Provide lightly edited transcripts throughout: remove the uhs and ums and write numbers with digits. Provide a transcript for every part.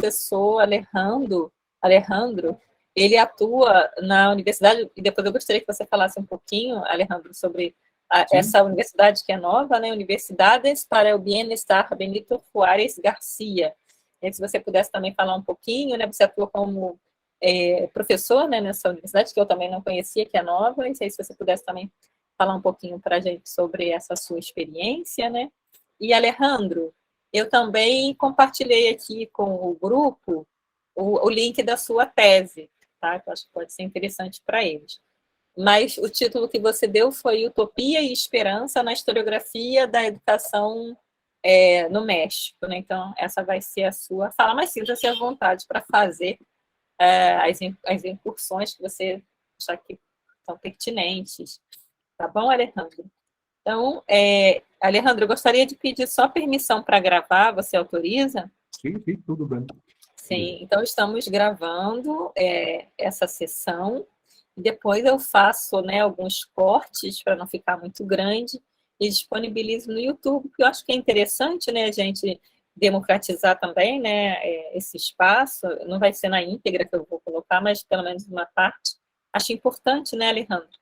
professor Alejandro, ele atua na universidade, e depois eu gostaria que você falasse um pouquinho, Alejandro, sobre Sí, essa universidade que é nova, né? Universidades para el Bienestar Benito Juárez Garcia. E se você pudesse também falar um pouquinho, né? Você atua como professor, né, nessa universidade, que eu também não conhecia, que é nova, e se você pudesse também falar um pouquinho para a gente sobre essa sua experiência, né? E, Alejandro, eu também compartilhei aqui com o grupo o link da sua tese, tá? Que eu acho que pode ser interessante para eles. Mas o título que você deu foi Utopia e Esperança na Historiografia da Educação no México, né? Então, essa vai ser a sua fala, mas sinta-se à vontade para fazer as incursões que você achar que são pertinentes. Tá bom, Alejandro? Então, Alejandro, eu gostaria de pedir só permissão para gravar, você autoriza? sí, sí, todo bien. Sim, então estamos gravando essa sessão e depois eu faço, né, alguns cortes para não ficar muito grande e disponibilizo no YouTube, porque eu acho que é interessante, né, a gente democratizar também, né, esse espaço. Não vai ser na íntegra que eu vou colocar, mas pelo menos uma parte. Acho importante, né, Alejandro,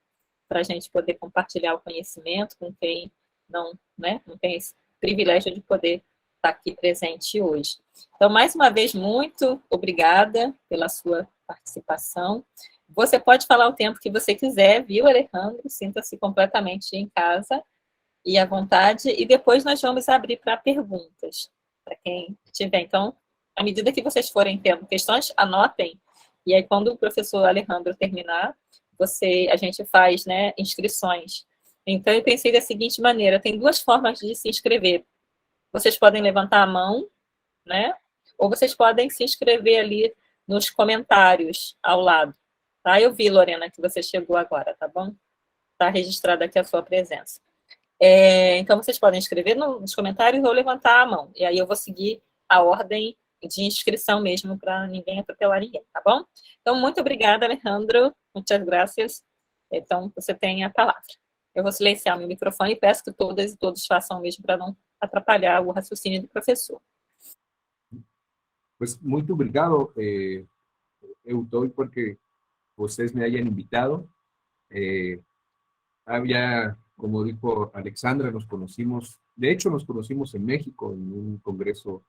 para a gente poder compartilhar o conhecimento com quem não, né, não tem esse privilégio de poder estar aqui presente hoje. Então, mais uma vez, muito obrigada pela sua participação. Você pode falar o tempo que você quiser, viu, Alejandro? Sinta-se completamente em casa e à vontade. E depois nós vamos abrir para perguntas, para quem tiver. Então, à medida que vocês forem tendo questões, anotem. E aí, quando o professor Alejandro terminar, a gente faz, né, inscrições. Então, eu pensei da seguinte maneira: tem duas formas de se inscrever. Vocês podem levantar a mão, né? Ou vocês podem se inscrever ali nos comentários ao lado. Tá? Eu vi, Lorena, que você chegou agora, tá bom? Está registrada aqui a sua presença. Então, vocês podem escrever nos comentários ou levantar a mão. E aí eu vou seguir a ordem de inscrição mesmo, para ninguém atropelar ninguém, tá bom? Então, muito obrigada, Alejandro. Muitas graças. Então, você tem a palavra. Eu vou silenciar meu microfone e peço que todas e todos façam o mesmo para não atrapalhar o raciocínio do professor. Pues muy obrigado, Eudoy, porque ustedes me hayan invitado. Eh, como dijo Alexandra, nos conocimos, de hecho nos conocimos en México en un congreso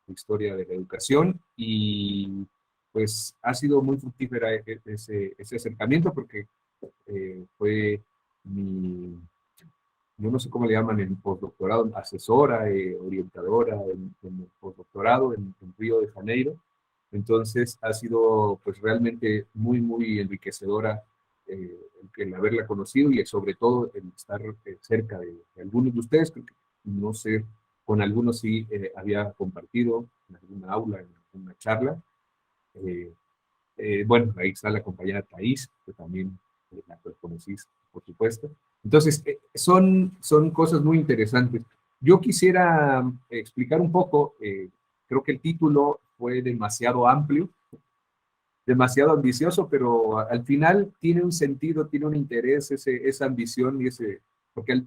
de historia de la educación y pues ha sido muy fructífera ese acercamiento porque fue mi, yo no sé cómo le llaman en postdoctorado, asesora, orientadora en el postdoctorado en Río de Janeiro. Entonces ha sido pues realmente muy, muy enriquecedora el haberla conocido y sobre todo el estar cerca de algunos de ustedes, porque no sé, con algunos sí había compartido en alguna aula, en alguna charla. Eh, bueno, ahí está la compañera Thais, que también la conocí, por supuesto. Entonces, son cosas muy interesantes. Yo quisiera explicar un poco, creo que el título fue demasiado amplio, demasiado ambicioso, pero al final tiene un sentido, tiene un interés, esa ambición y porque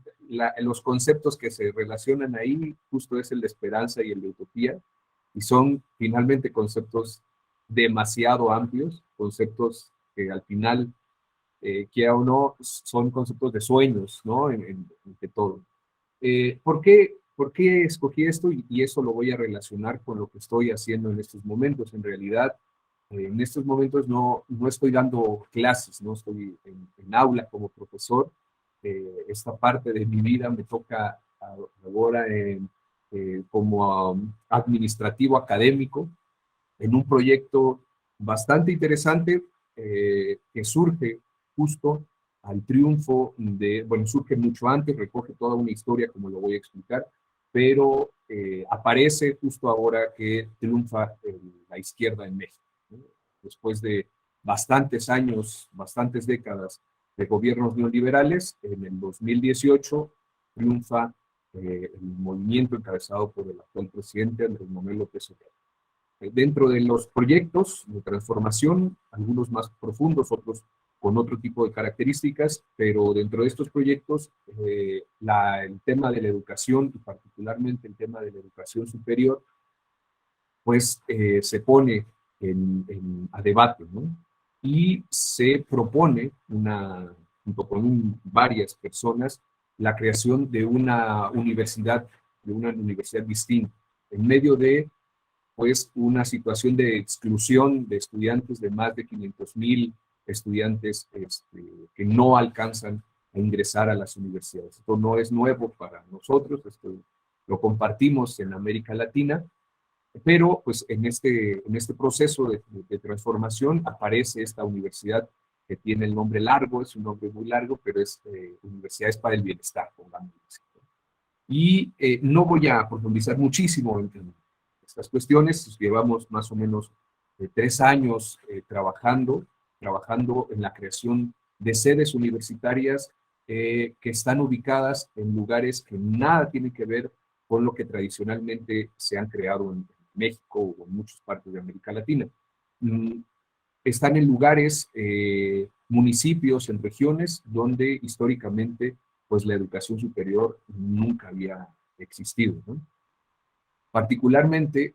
los conceptos que se relacionan ahí justo es el de esperanza y el de utopía, y son finalmente conceptos demasiado amplios, conceptos que al final, quiera o no, son conceptos de sueños, ¿no? De todo. ¿Por qué escogí esto? Y eso lo voy a relacionar con lo que estoy haciendo en estos momentos. En realidad, en estos momentos no estoy dando clases, no estoy en aula como profesor. Esta parte de mi vida me toca ahora como administrativo académico en un proyecto bastante interesante que surge justo al triunfo bueno, surge mucho antes, recoge toda una historia como lo voy a explicar, pero aparece justo ahora que triunfa la izquierda en México, ¿no? Después de bastantes años, bastantes décadas de gobiernos neoliberales, en el 2018 triunfa el movimiento encabezado por el actual presidente Andrés Manuel López Obrador. Dentro de los proyectos de transformación, algunos más profundos, otros con otro tipo de características, pero dentro de estos proyectos, el tema de la educación y particularmente el tema de la educación superior pues se pone a debate, ¿no? Y se propone, junto con varias personas, la creación de una universidad distinta, en medio de pues una situación de exclusión de estudiantes, de más de 500,000 estudiantes que no alcanzan a ingresar a las universidades. Esto no es nuevo para nosotros, esto lo compartimos en América Latina, pero pues en este proceso de transformación aparece esta universidad que tiene el nombre largo, es un nombre muy largo, pero es Universidades para el Bienestar, pongamos así. Y no voy a profundizar muchísimo en estas cuestiones. Llevamos más o menos 3 años trabajando en la creación de sedes universitarias que están ubicadas en lugares que nada tienen que ver con lo que tradicionalmente se han creado en México o en muchas partes de América Latina. Están en lugares, municipios, en regiones donde históricamente pues la educación superior nunca había existido, ¿no? Particularmente,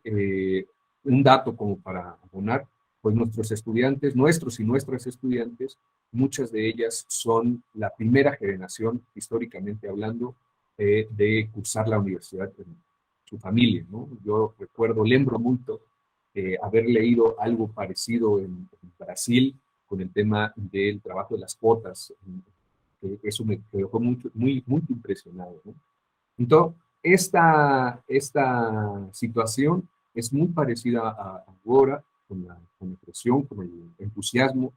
un dato como para abonar, pues nuestros y nuestras estudiantes, muchas de ellas son la primera generación, históricamente hablando, de cursar la universidad en su familia, ¿no? Yo recuerdo, lembro mucho, haber leído algo parecido en Brasil con el tema del trabajo de las cuotas. Eso me dejó muy impresionado, ¿no? Entonces, esta situación es muy parecida a ahora, con la presión, con el entusiasmo,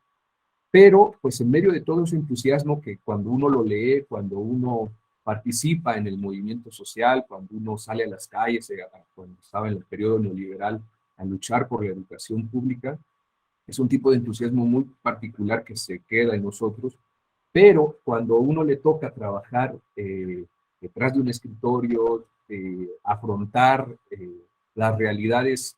pero pues en medio de todo ese entusiasmo que cuando uno lo lee, cuando uno participa en el movimiento social, cuando uno sale a las calles, cuando estaba en el periodo neoliberal, a luchar por la educación pública, es un tipo de entusiasmo muy particular que se queda en nosotros, pero cuando uno le toca trabajar detrás de un escritorio, afrontar las realidades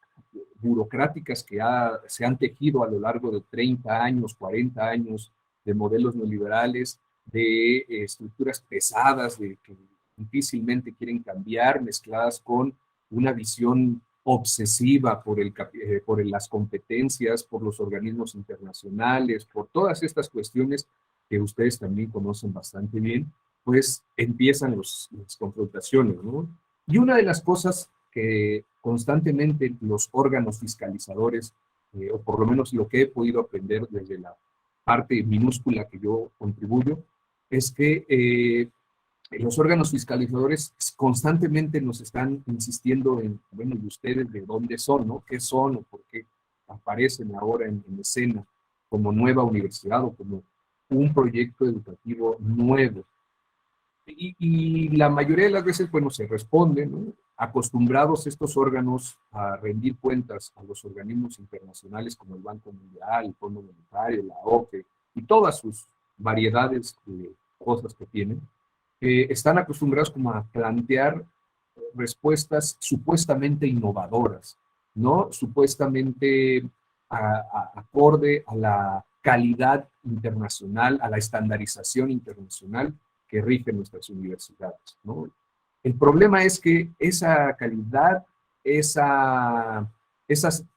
burocráticas que se han tejido a lo largo de 30 años, 40 años de modelos neoliberales, de estructuras pesadas que difícilmente quieren cambiar, mezcladas con una visión obsesiva por las competencias, por los organismos internacionales, por todas estas cuestiones que ustedes también conocen bastante bien, pues empiezan las confrontaciones, ¿no? Y una de las cosas que constantemente los órganos fiscalizadores, o por lo menos lo que he podido aprender desde la parte minúscula que yo contribuyo, es que los órganos fiscalizadores constantemente nos están insistiendo en, bueno, ¿y ustedes de dónde son, no? ¿Qué son o por qué aparecen ahora en escena como nueva universidad o como un proyecto educativo nuevo? Y la mayoría de las veces, bueno, se responde, ¿no? Acostumbrados estos órganos a rendir cuentas a los organismos internacionales como el Banco Mundial, el Fondo Monetario, la OCDE y todas sus variedades de cosas que tienen, están acostumbrados como a plantear respuestas supuestamente innovadoras, ¿no? Supuestamente acorde a la calidad internacional, a la estandarización internacional que rige nuestras universidades, ¿no? El problema es que esa calidad, esas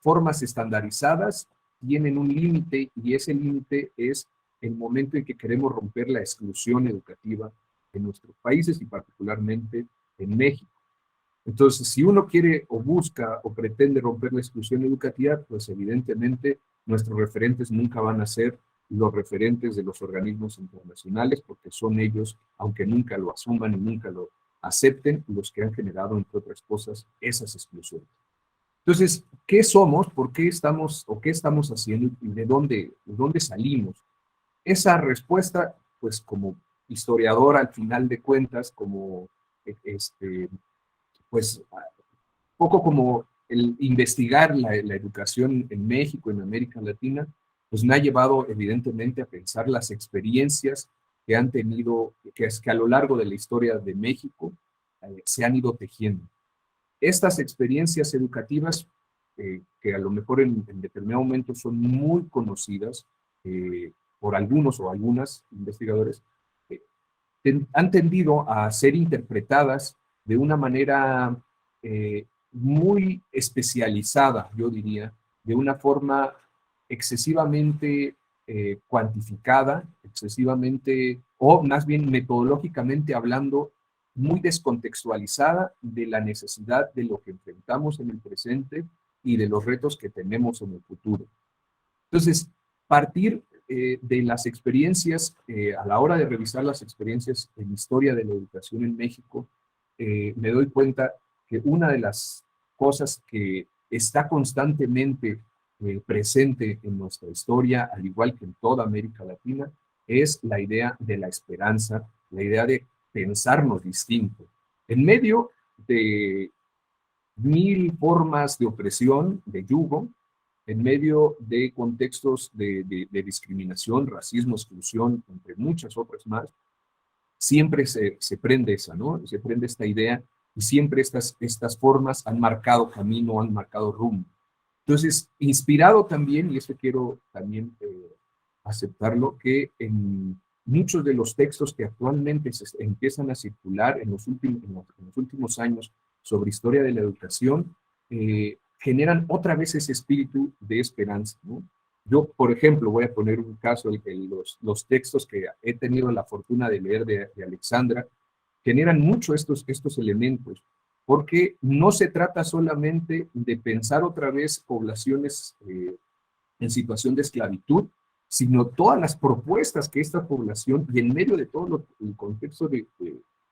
formas estandarizadas tienen un límite, y ese límite es el momento en que queremos romper la exclusión educativa en nuestros países y particularmente en México. Entonces, si uno quiere o busca o pretende romper la exclusión educativa, pues evidentemente nuestros referentes nunca van a ser los referentes de los organismos internacionales, porque son ellos, aunque nunca lo asuman y nunca lo acepten, los que han generado, entre otras cosas, esas exclusiones. Entonces, ¿qué somos? ¿Por qué estamos o qué estamos haciendo? ¿Y de dónde salimos? Esa respuesta, pues como historiador al final de cuentas, como pues poco como el investigar la educación en México, en América Latina, pues me ha llevado evidentemente a pensar las experiencias que han tenido, que a lo largo de la historia de México se han ido tejiendo. Estas experiencias educativas, que a lo mejor en determinado momento son muy conocidas por algunos o algunas investigadores, han tendido a ser interpretadas de una manera muy especializada, yo diría, de una forma excesivamente cuantificada, excesivamente, o más bien metodológicamente hablando, muy descontextualizada de la necesidad de lo que enfrentamos en el presente y de los retos que tenemos en el futuro. Entonces, partir de las experiencias, a la hora de revisar las experiencias en historia de la educación en México, me doy cuenta que una de las cosas que está constantemente presente en nuestra historia, al igual que en toda América Latina, es la idea de la esperanza, la idea de pensarnos distinto. En medio de mil formas de opresión, de yugo, en medio de contextos de discriminación, racismo, exclusión, entre muchas otras más, siempre se prende esa, ¿no? Se prende esta idea y siempre estas formas han marcado camino, han marcado rumbo. Entonces, inspirado también, y esto quiero también aceptarlo, que en muchos de los textos que actualmente se empiezan a circular en los últimos años sobre historia de la educación, generan otra vez ese espíritu de esperanza, ¿no? Yo, por ejemplo, voy a poner un caso, los textos que he tenido la fortuna de leer de Alexandra, generan mucho estos elementos, porque no se trata solamente de pensar otra vez poblaciones en situación de esclavitud, sino todas las propuestas que esta población, y en medio de todo el contexto de,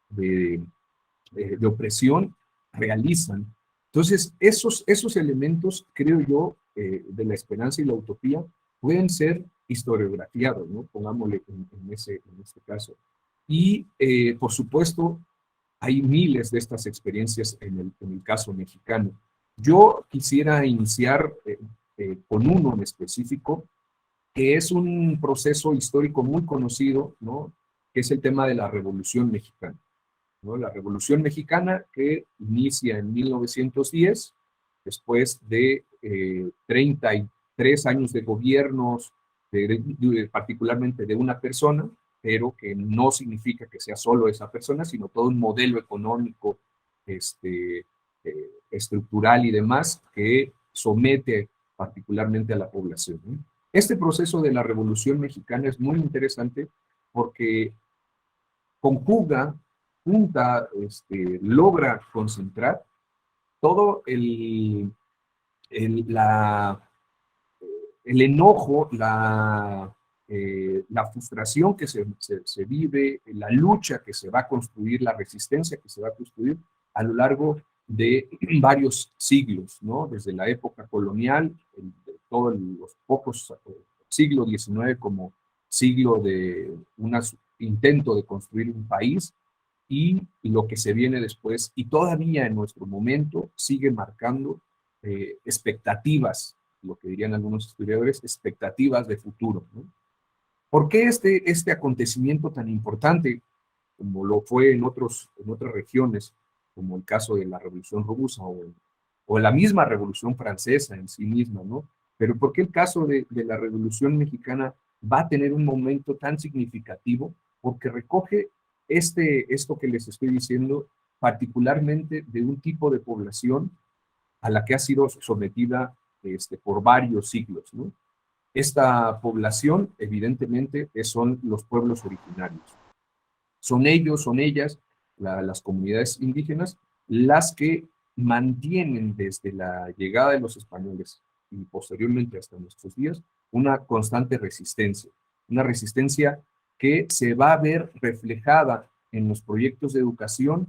de opresión, realizan. Entonces, esos elementos, creo yo, de la esperanza y la utopía, pueden ser historiografiados, ¿no? Pongámosle en este caso. Y, por supuesto, hay miles de estas experiencias en el caso mexicano. Yo quisiera iniciar con uno en específico, que es un proceso histórico muy conocido, ¿no? Que es el tema de la Revolución Mexicana, ¿no? La Revolución Mexicana que inicia en 1910, después de 33 años de gobiernos, particularmente de una persona, pero que no significa que sea solo esa persona, sino todo un modelo económico, estructural y demás que somete particularmente a la población, ¿no? Este proceso de la Revolución Mexicana es muy interesante porque conjuga, junta, logra concentrar todo el, la, el enojo, la frustración que se vive, la lucha que se va a construir, la resistencia que se va a construir a lo largo de varios siglos, ¿no? Desde la época colonial, de todos los pocos siglo XIX como siglo de un intento de construir un país, y lo que se viene después, y todavía en nuestro momento sigue marcando expectativas, lo que dirían algunos historiadores, expectativas de futuro, ¿no? ¿Por qué este acontecimiento tan importante, como lo fue en otras regiones, como el caso de la Revolución Rusa o la misma Revolución Francesa en sí misma, ¿no? Pero ¿por qué el caso de la Revolución Mexicana va a tener un momento tan significativo? Porque recoge esto que les estoy diciendo, particularmente de un tipo de población a la que ha sido sometida por varios siglos, ¿no? Esta población, evidentemente, son los pueblos originarios. Son ellos, son ellas, las comunidades indígenas, las que mantienen desde la llegada de los españoles y posteriormente hasta nuestros días una constante resistencia. Una resistencia que se va a ver reflejada en los proyectos de educación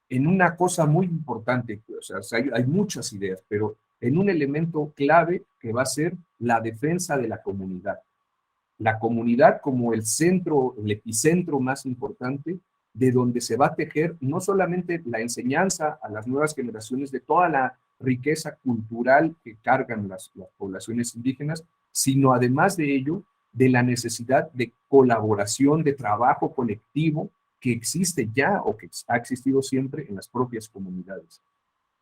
en una cosa muy importante, o sea, hay muchas ideas, pero en un elemento clave que va a ser la defensa de la comunidad como el centro, el epicentro más importante de donde se va a tejer no solamente la enseñanza a las nuevas generaciones de toda la riqueza cultural que cargan las poblaciones indígenas, sino además de ello, de la necesidad de colaboración, de trabajo colectivo que existe ya o que ha existido siempre en las propias comunidades.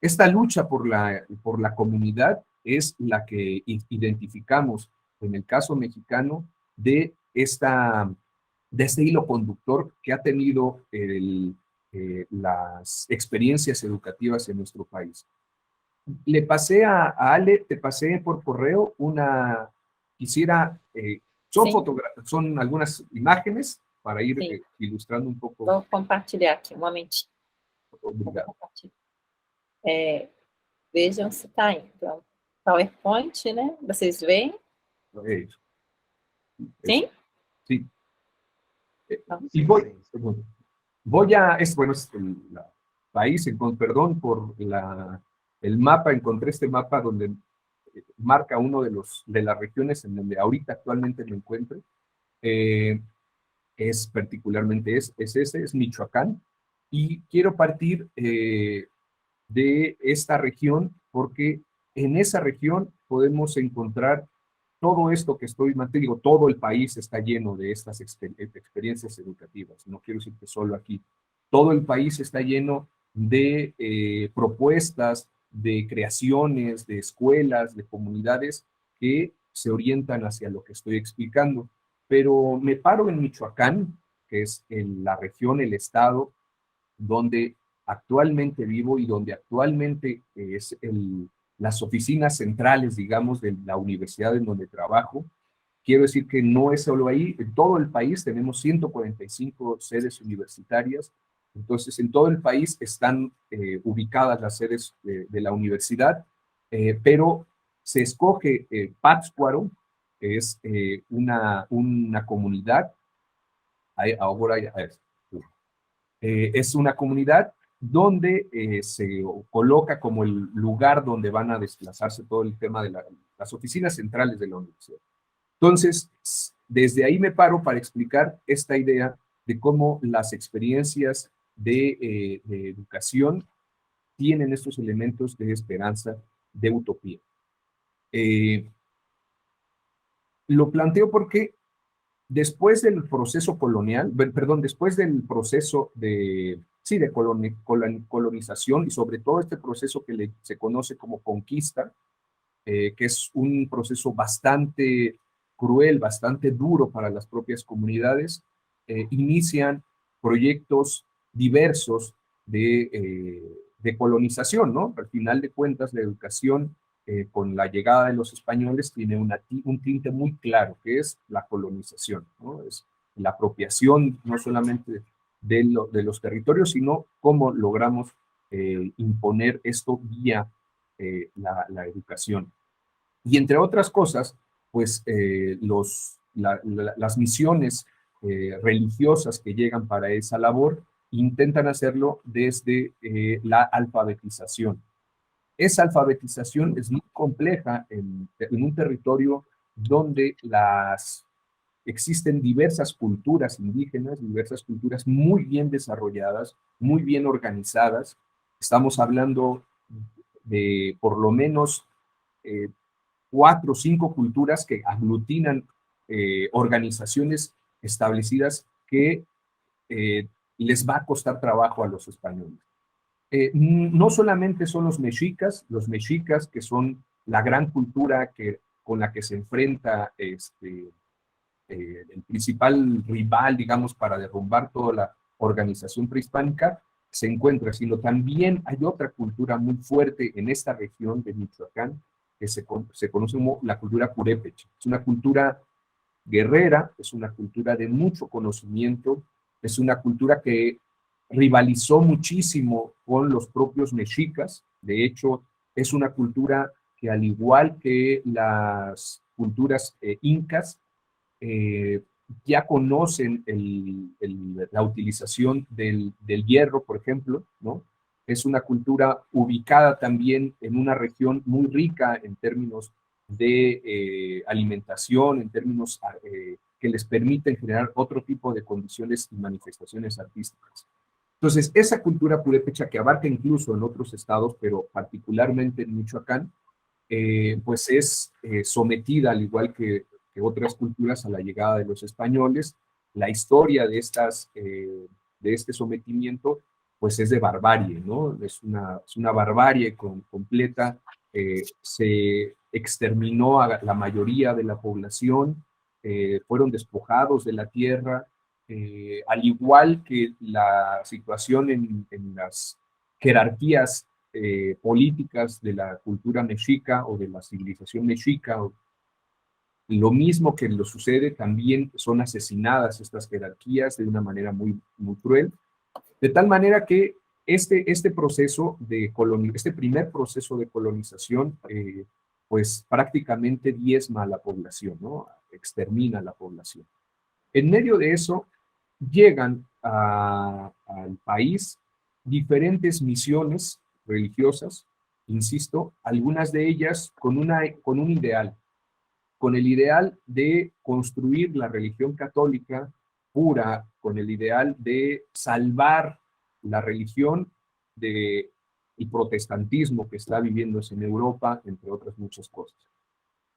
Esta lucha por la comunidad es la que identificamos en el caso mexicano de este hilo conductor que ha tenido las experiencias educativas en nuestro país. Le pasé a Ale, te pasé por correo quisiera, son algunas imágenes para ir sim. ilustrando un poco. Vou compartilhar aqui, um momentinho. Vou Obrigado. compartilhar. Vejam se está indo. Então, PowerPoint, né? Vocês veem? Eso. Sim? Sí. Então, Y bueno, es el país, perdón por el mapa, encontré este mapa donde marca uno de las regiones en donde ahorita actualmente me encuentro. Es particularmente, es Michoacán, y quiero partir de esta región porque en esa región podemos encontrar todo esto que estoy digo, todo el país está lleno de estas experiencias educativas, no quiero decir que solo aquí, todo el país está lleno de propuestas, de creaciones, de escuelas, de comunidades que se orientan hacia lo que estoy explicando. Pero me paro en Michoacán, que es en la región, el estado, donde actualmente vivo y donde actualmente es las oficinas centrales, digamos, de la universidad en donde trabajo. Quiero decir que no es solo ahí, en todo el país tenemos 145 sedes universitarias, entonces en todo el país están ubicadas las sedes de la universidad, pero se escoge Pátzcuaro, que es una comunidad, ahora ya, es una comunidad donde se coloca como el lugar donde van a desplazarse todo el tema de las oficinas centrales de la universidad. Entonces, desde ahí me paro para explicar esta idea de cómo las experiencias de educación tienen estos elementos de esperanza, de utopía. Lo planteo porque después del proceso colonial, perdón, después del proceso de colonización y sobre todo este proceso que se conoce como conquista, que es un proceso bastante cruel, bastante duro para las propias comunidades, inician proyectos diversos de colonización, ¿no? Al final de cuentas, la educación con la llegada de los españoles tiene un tinte muy claro, que es la colonización, ¿no? Es la apropiación no solamente de los territorios, sino cómo logramos imponer esto vía la educación. Y entre otras cosas, pues las misiones religiosas que llegan para esa labor intentan hacerlo desde la alfabetización. Esa alfabetización es muy compleja en un territorio donde existen diversas culturas indígenas, diversas culturas muy bien desarrolladas, muy bien organizadas. Estamos hablando de por lo menos 4 o 5 culturas que aglutinan organizaciones establecidas que les va a costar trabajo a los españoles. No solamente son los mexicas que son la gran cultura con la que se enfrenta el principal rival, digamos, para derrumbar toda la organización prehispánica, se encuentra, sino también hay otra cultura muy fuerte en esta región de Michoacán, que se conoce como la cultura purépecha. Es una cultura guerrera, es una cultura de mucho conocimiento, es una cultura que rivalizó muchísimo con los propios mexicas. De hecho, es una cultura que, al igual que las culturas incas, ya conocen la utilización del hierro, por ejemplo, ¿no? Es una cultura ubicada también en una región muy rica en términos de alimentación, en términos que les permiten generar otro tipo de condiciones y manifestaciones artísticas. Entonces, esa cultura purépecha que abarca incluso en otros estados, pero particularmente en Michoacán, pues es sometida, al igual que otras culturas, a la llegada de los españoles. La historia de este sometimiento, pues es de barbarie, ¿no? Es una barbarie completa. Se exterminó a la mayoría de la población, fueron despojados de la tierra, al igual que la situación en las jerarquías políticas de la cultura mexica o de la civilización mexica, lo mismo que lo sucede, también son asesinadas estas jerarquías de una manera muy, muy cruel, de tal manera que este proceso este primer proceso de colonización, pues prácticamente diezma a la población, ¿no? Extermina a la población. En medio de eso, llegan al país diferentes misiones religiosas, insisto, algunas de ellas con un ideal, con el ideal de construir la religión católica pura, con el ideal de salvar la religión del protestantismo que está viviéndose en Europa, entre otras muchas cosas.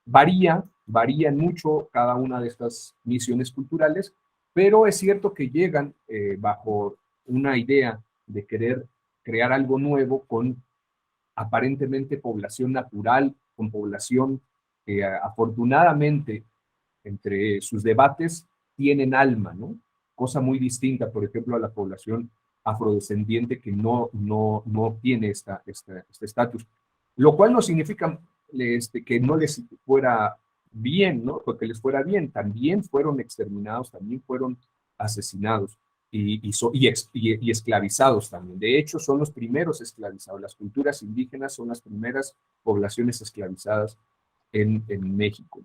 Varían mucho cada una de estas misiones culturales, pero es cierto que llegan bajo una idea de querer crear algo nuevo con aparentemente población natural, con población que afortunadamente entre sus debates tienen alma, ¿no? Cosa muy distinta, por ejemplo, a la población afrodescendiente que no tiene este estatus. Lo cual no significa que no les fuera bien, ¿no? Porque les fuera bien, también fueron exterminados, también fueron asesinados y esclavizados también. De hecho, son los primeros esclavizados. Las culturas indígenas son las primeras poblaciones esclavizadas en México.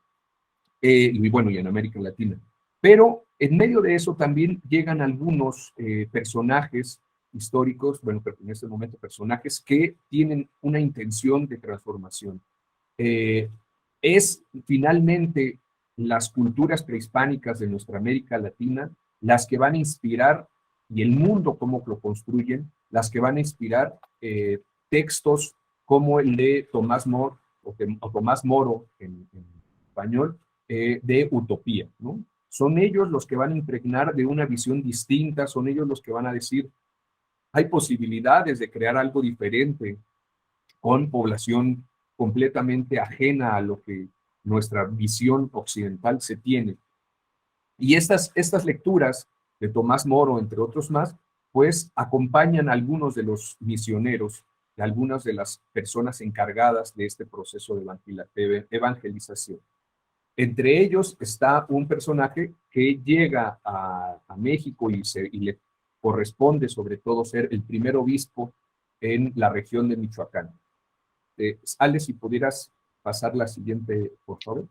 Y bueno, y en América Latina. Pero en medio de eso también llegan algunos personajes históricos, bueno, pero en este momento personajes que tienen una intención de transformación. Eh, es finalmente las culturas prehispánicas de nuestra América Latina las que van a inspirar, y el mundo cómo lo construyen, las que van a inspirar textos como el de Tomás Moro, o Tomás Moro en español, de utopía, ¿no? Son ellos los que van a impregnar de una visión distinta, son ellos los que van a decir, hay posibilidades de crear algo diferente con población completamente ajena a lo que nuestra visión occidental se tiene. Y estas lecturas de Tomás Moro, entre otros más, pues acompañan a algunos de los misioneros, de algunas de las personas encargadas de este proceso de evangelización. Entre ellos está un personaje que llega a México y le corresponde sobre todo ser el primer obispo en la región de Michoacán. Ale, si pudieras pasar la siguiente, por favor.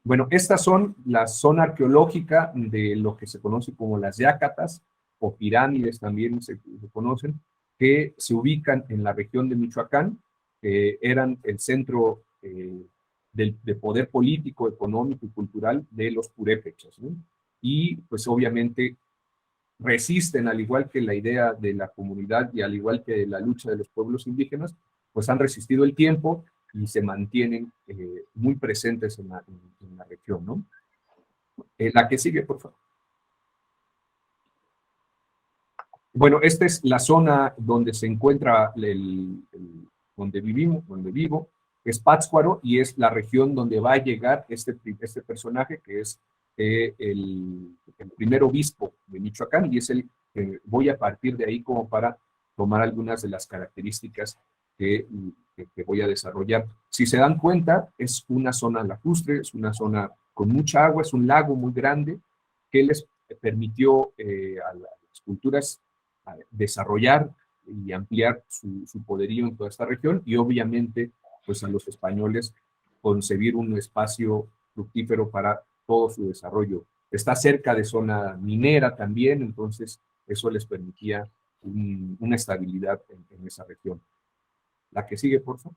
Bueno, estas son la zona arqueológica de lo que se conoce como las yácatas, o pirámides también se conocen, que se ubican en la región de Michoacán, eran el centro de poder político, económico y cultural de los purépechas, ¿no? Y pues obviamente resisten, al igual que la idea de la comunidad y al igual que la lucha de los pueblos indígenas, pues han resistido el tiempo y se mantienen muy presentes en la región, ¿no? La que sigue, por favor. Bueno, esta es la zona donde se encuentra donde vivo, es Pátzcuaro, y es la región donde va a llegar este personaje que es el primer obispo de Michoacán, y es voy a partir de ahí como para tomar algunas de las características que voy a desarrollar. Si se dan cuenta, es una zona lacustre, es una zona con mucha agua, es un lago muy grande que les permitió a las culturas desarrollar y ampliar su poderío en toda esta región, y obviamente pues a los españoles concebir un espacio fructífero para todo su desarrollo. Está cerca de zona minera también, entonces eso les permitía una estabilidad en esa región. La que sigue, por favor.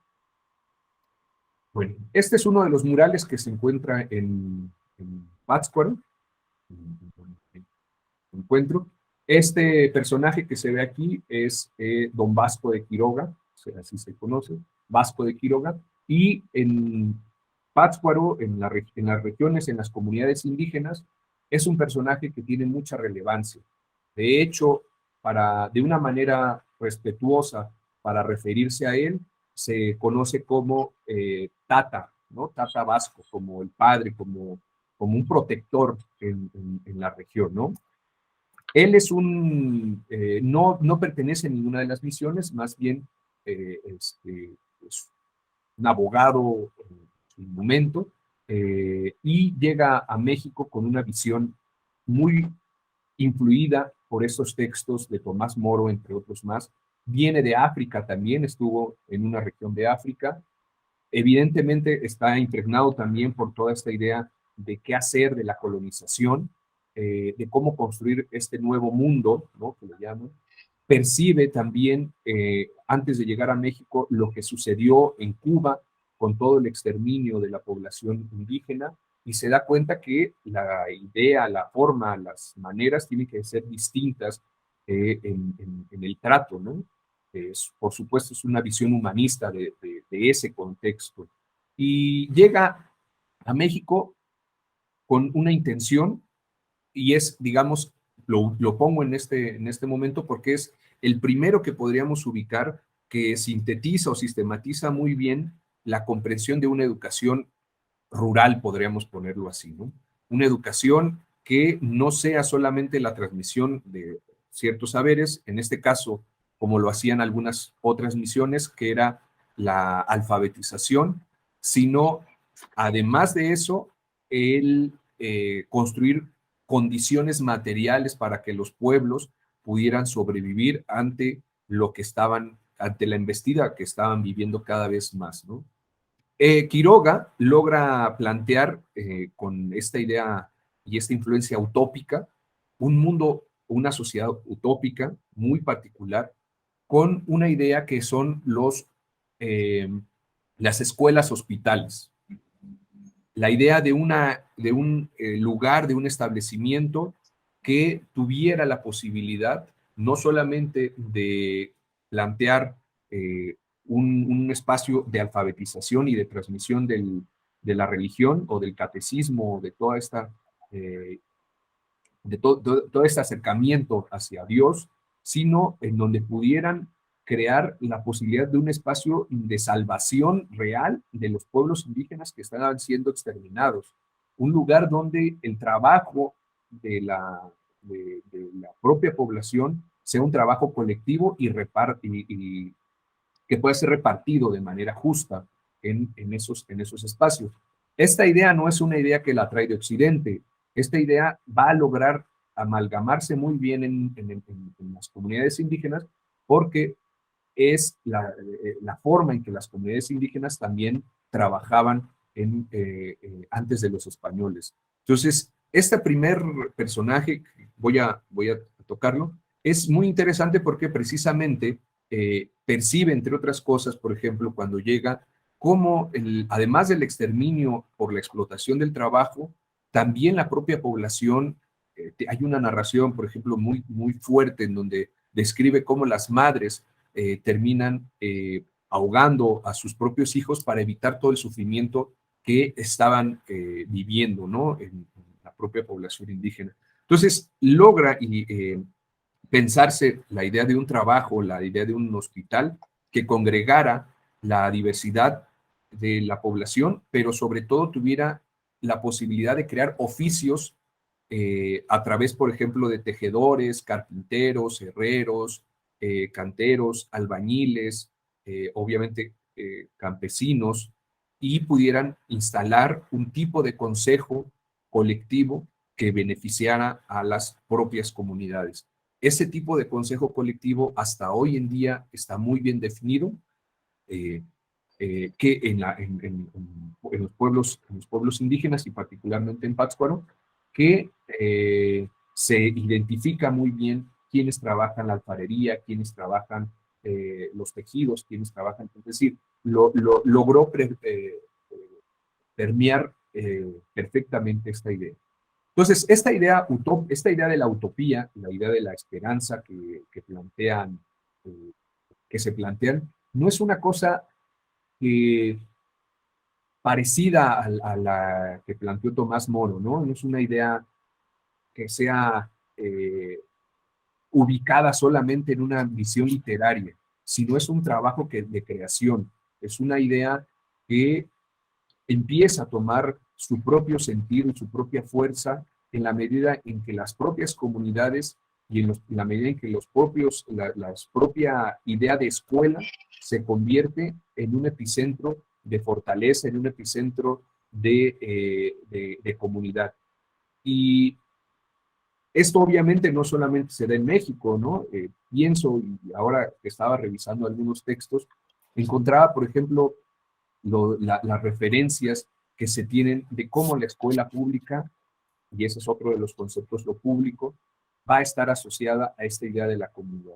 Bueno, este es uno de los murales que se encuentra en Pátzcuaro, encuentro. Este personaje que se ve aquí es don Vasco de Quiroga, así se conoce, Vasco de Quiroga, y en Pátzcuaro, en las regiones, en las comunidades indígenas, es un personaje que tiene mucha relevancia. De hecho, de una manera respetuosa para referirse a él, se conoce como Tata, ¿no? Tata Vasco, como el padre, como como un protector en la región, ¿no? Él es no pertenece a ninguna de las misiones, más bien es un abogado en su momento, y llega a México con una visión muy influida por estos textos de Tomás Moro, entre otros más. Viene de África también, estuvo en una región de África. Evidentemente está impregnado también por toda esta idea de qué hacer de la colonización, de cómo construir este nuevo mundo, ¿no?, que le llaman. Percibe también, antes de llegar a México, lo que sucedió en Cuba con todo el exterminio de la población indígena, y se da cuenta que la idea, la forma, las maneras tienen que ser distintas en el trato, ¿no? Por supuesto, es una visión humanista de ese contexto. Y llega a México con una intención, y es, digamos, lo pongo en este momento porque es el primero que podríamos ubicar que sintetiza o sistematiza muy bien la comprensión de una educación rural, podríamos ponerlo así, ¿no? Una educación que no sea solamente la transmisión de ciertos saberes, en este caso, como lo hacían algunas otras misiones, que era la alfabetización, sino, además de eso, el construir condiciones materiales para que los pueblos pudieran sobrevivir ante lo que estaban, ante la embestida que estaban viviendo cada vez más, ¿no? Quiroga logra plantear con esta idea y esta influencia utópica un mundo, una sociedad utópica muy particular, con una idea que son las escuelas hospitales. La idea de un lugar, de un establecimiento que tuviera la posibilidad no solamente de plantear un espacio de alfabetización y de transmisión de la religión o del catecismo, de toda esta, todo este acercamiento hacia Dios, sino en donde pudieran crear la posibilidad de un espacio de salvación real de los pueblos indígenas que estaban siendo exterminados. Un lugar donde el trabajo de la propia población sea un trabajo colectivo y que pueda ser repartido de manera justa en esos espacios. Esta idea no es una idea que la trae de Occidente. Esta idea va a lograr amalgamarse muy bien en las comunidades indígenas, porque es la forma en que las comunidades indígenas también trabajaban antes de los españoles. Entonces, este primer personaje, voy a tocarlo, es muy interesante porque precisamente percibe, entre otras cosas, por ejemplo, cuando llega, cómo además del exterminio por la explotación del trabajo, también la propia población, hay una narración, por ejemplo, muy fuerte en donde describe cómo las madres terminan ahogando a sus propios hijos para evitar todo el sufrimiento que estaban viviendo, ¿no?, en la propia población indígena. Entonces, logra pensarse la idea de un trabajo, la idea de un hospital que congregara la diversidad de la población, pero sobre todo tuviera la posibilidad de crear oficios a través, por ejemplo, de tejedores, carpinteros, herreros, canteros, albañiles, obviamente campesinos, y pudieran instalar un tipo de consejo colectivo que beneficiara a las propias comunidades. Ese tipo de consejo colectivo hasta hoy en día está muy bien definido, que en los pueblos indígenas y particularmente en Pátzcuaro, que se identifica muy bien quiénes trabajan la alfarería, quiénes trabajan los tejidos, quiénes trabajan, es decir, logró permear perfectamente esta idea. Entonces, esta idea de la utopía, la idea de la esperanza que se plantean, no es una cosa que parecida a la que planteó Tomás Moro, ¿no? No es una idea que sea ubicada solamente en una visión literaria, sino es un trabajo de creación, es una idea que empieza a tomar su propio sentido y su propia fuerza en la medida en que las propias comunidades y en la medida en que los propios, la propia idea de escuela se convierte en un epicentro de fortaleza, en un epicentro de comunidad. Y esto obviamente no solamente se da en México, ¿no? Pienso, y ahora que estaba revisando algunos textos, encontraba, por ejemplo, las referencias que se tienen de cómo la escuela pública, y ese es otro de los conceptos, lo público, va a estar asociada a esta idea de la comunidad.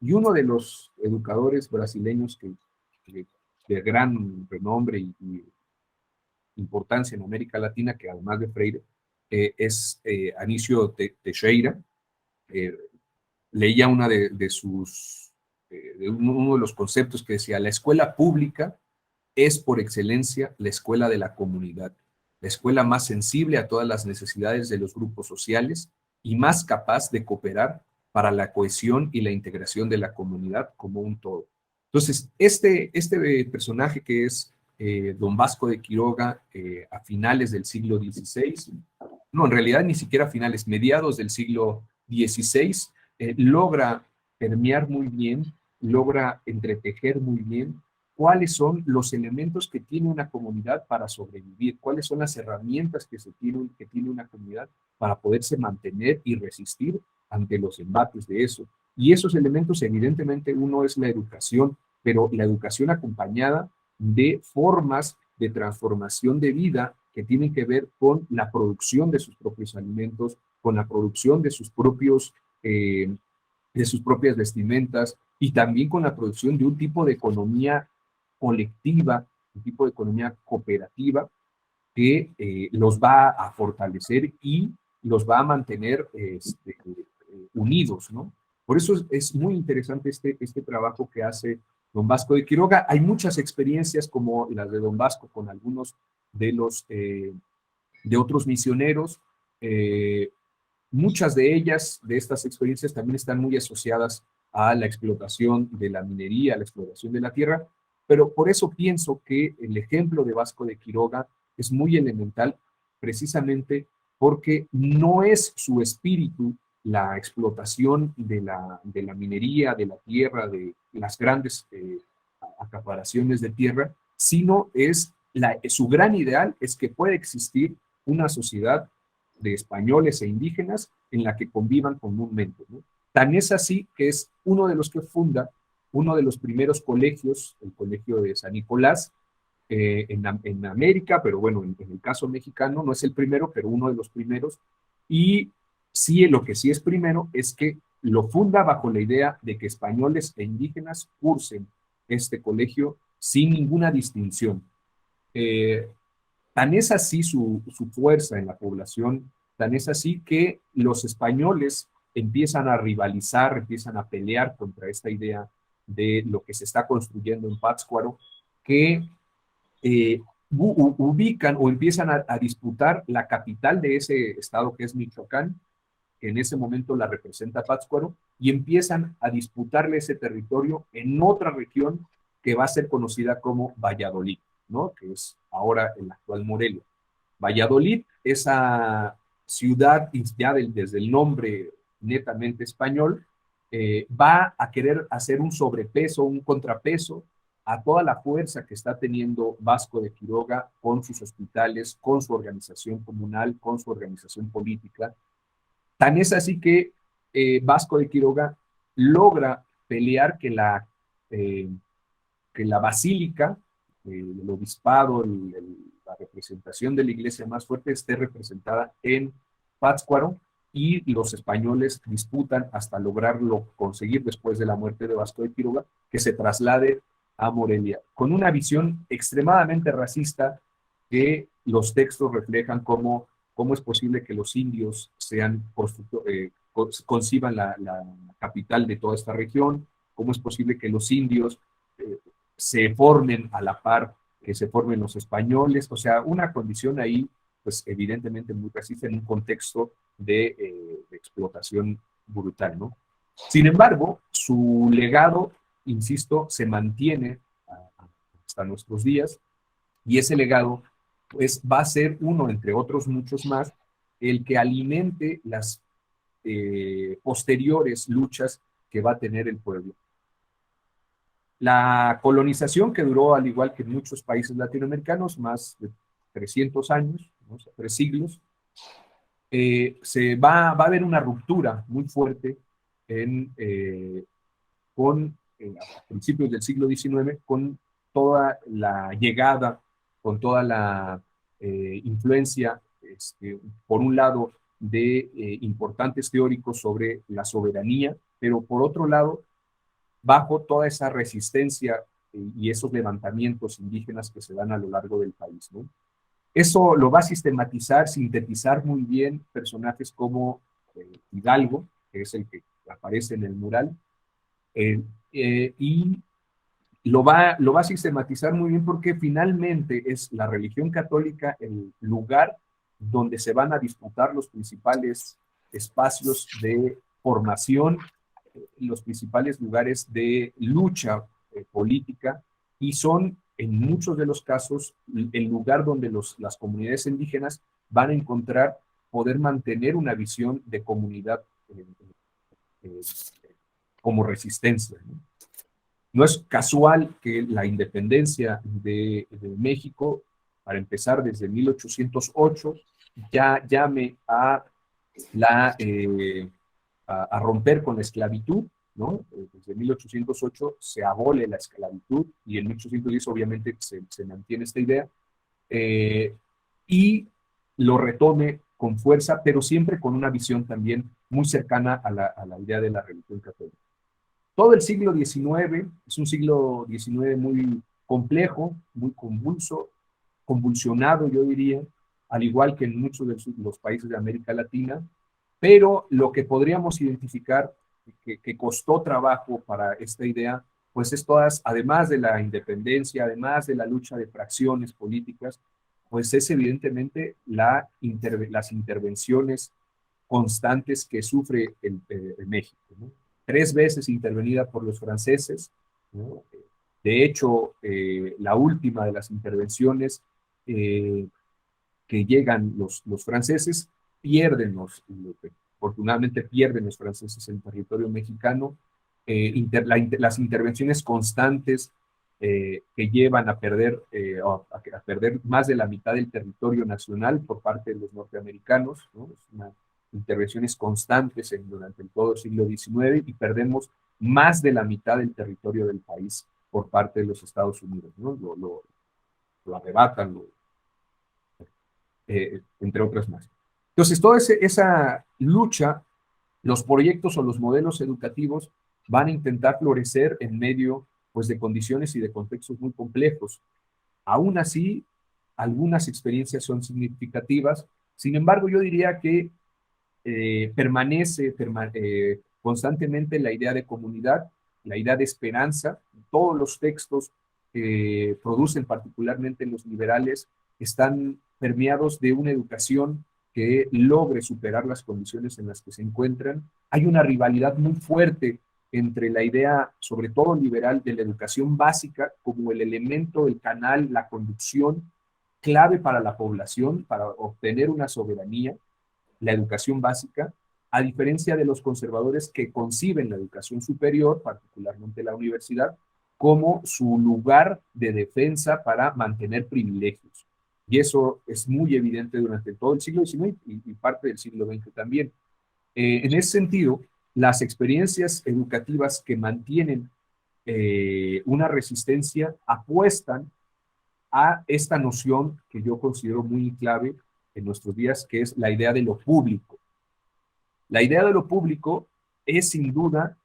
Y uno de los educadores brasileños que de gran renombre y importancia en América Latina, que además de Freire, es Anísio Teixeira. Leía una de sus, de uno de los conceptos que decía, la escuela pública es por excelencia la escuela de la comunidad, la escuela más sensible a todas las necesidades de los grupos sociales y más capaz de cooperar para la cohesión y la integración de la comunidad como un todo. Entonces, este personaje que es Don Vasco de Quiroga a finales del siglo XVI, no, en realidad ni siquiera a finales, mediados del siglo XVI, logra permear muy bien, logra entretejer muy bien cuáles son los elementos que tiene una comunidad para sobrevivir, cuáles son las herramientas que tiene una comunidad para poderse mantener y resistir ante los embates de eso. Y esos elementos, evidentemente, uno es la educación, pero la educación acompañada de formas de transformación de vida que tienen que ver con la producción de sus propios alimentos, con la producción de sus propias vestimentas y también con la producción de un tipo de economía colectiva, un tipo de economía cooperativa que los va a fortalecer y los va a mantener unidos, ¿no? Por eso es muy interesante este trabajo que hace Don Vasco de Quiroga. Hay muchas experiencias como las de Don Vasco con algunos de otros misioneros. Muchas de ellas, de estas experiencias, también están muy asociadas a la explotación de la minería, a la explotación de la tierra, pero por eso pienso que el ejemplo de Vasco de Quiroga es muy elemental, precisamente porque no es su espíritu la explotación de la minería, de la tierra, de las grandes acaparaciones de tierra, sino es su gran ideal es que puede existir una sociedad de españoles e indígenas en la que convivan comúnmente, ¿no? Tan es así que es uno de los que funda uno de los primeros colegios, el Colegio de San Nicolás, en América, pero bueno, en el caso mexicano no es el primero, pero uno de los primeros. Y sí, lo que sí es primero es que lo funda bajo la idea de que españoles e indígenas cursen este colegio sin ninguna distinción. Eh, Tan es así su fuerza en la población, tan es así que los españoles empiezan a rivalizar, empiezan a pelear contra esta idea de lo que se está construyendo en Pátzcuaro, que ubican o empiezan a disputar la capital de ese estado que es Michoacán, que en ese momento la representa Pátzcuaro, y empiezan a disputarle ese territorio en otra región que va a ser conocida como Valladolid, ¿no? Que es ahora el actual Morelia. Valladolid, esa ciudad ya desde el nombre netamente español, va a querer hacer un sobrepeso, un contrapeso a toda la fuerza que está teniendo Vasco de Quiroga con sus hospitales, con su organización comunal, con su organización política. Tan es así que Vasco de Quiroga logra pelear eh, que la basílica, el obispado, la representación de la iglesia más fuerte esté representada en Pátzcuaro, y los españoles disputan hasta lograrlo conseguir después de la muerte de Vasco de Quiroga, que se traslade a Morelia, con una visión extremadamente racista que los textos reflejan cómo es posible que los indios conciban la capital de toda esta región, cómo es posible que los indios eh, se formen a la par que se formen los españoles, o sea, una condición ahí, pues evidentemente muy racista en un contexto de explotación brutal, ¿no? Sin embargo, su legado, insisto, se mantiene hasta nuestros días, y ese legado pues va a ser uno, entre otros muchos más, el que alimente las posteriores luchas que va a tener el pueblo. La colonización, que duró, al igual que en muchos países latinoamericanos, más de 300 años, ¿no? O sea, 3 siglos, va a haber una ruptura muy fuerte en, a principios del siglo XIX, con toda la llegada, con toda la influencia, por un lado, de importantes teóricos sobre la soberanía, pero por otro lado, bajo toda esa resistencia y esos levantamientos indígenas que se dan a lo largo del país, ¿no? Eso lo va a sistematizar, sintetizar muy bien personajes como Hidalgo, que es el que aparece en el mural, eh, y lo va a sistematizar muy bien porque finalmente es la religión católica el lugar donde se van a disputar los principales espacios de formación, los principales lugares de lucha política, y son en muchos de los casos el lugar donde las comunidades indígenas van a encontrar poder mantener una visión de comunidad eh, como resistencia, ¿no? No es casual que la independencia de México, para empezar desde 1808, ya llame a romper con la esclavitud, ¿no? Desde 1808 se abole la esclavitud y en 1810 obviamente se mantiene esta idea, eh, y lo retome con fuerza, pero siempre con una visión también muy cercana a la idea de la religión católica. Todo el siglo XIX es un siglo XIX muy complejo, muy convulso, convulsionado, yo diría, al igual que en muchos de los países de América Latina, pero lo que podríamos identificar que costó trabajo para esta idea, pues es todas, además de la independencia, además de la lucha de fracciones políticas, pues es evidentemente las intervenciones constantes que sufre México, ¿no? 3 veces intervenida por los franceses, ¿no? De hecho, la última de las intervenciones eh, que llegan los franceses, afortunadamente pierden los franceses en territorio mexicano, las intervenciones constantes que llevan a perder más de la mitad del territorio nacional por parte de los norteamericanos, ¿no? Intervenciones constantes durante todo el siglo XIX, y perdemos más de la mitad del territorio del país por parte de los Estados Unidos, ¿no? Lo arrebatan, entre otras más. Entonces, toda esa lucha, los proyectos o los modelos educativos van a intentar florecer en medio, pues, de condiciones y de contextos muy complejos. Aún así, algunas experiencias son significativas. Sin embargo, yo diría que permanece constantemente la idea de comunidad, la idea de esperanza. Todos los textos que producen, particularmente los liberales, están permeados de una educación que logre superar las condiciones en las que se encuentran. Hay una rivalidad muy fuerte entre la idea, sobre todo liberal, de la educación básica como el elemento, el canal, la conducción clave para la población, para obtener una soberanía, la educación básica, a diferencia de los conservadores que conciben la educación superior, particularmente la universidad, como su lugar de defensa para mantener privilegios. Y eso es muy evidente durante todo el siglo XIX y parte del siglo XX también. En ese sentido, las experiencias educativas que mantienen una resistencia apuestan a esta noción que yo considero muy clave en nuestros días, que es la idea de lo público. La idea de lo público es sin duda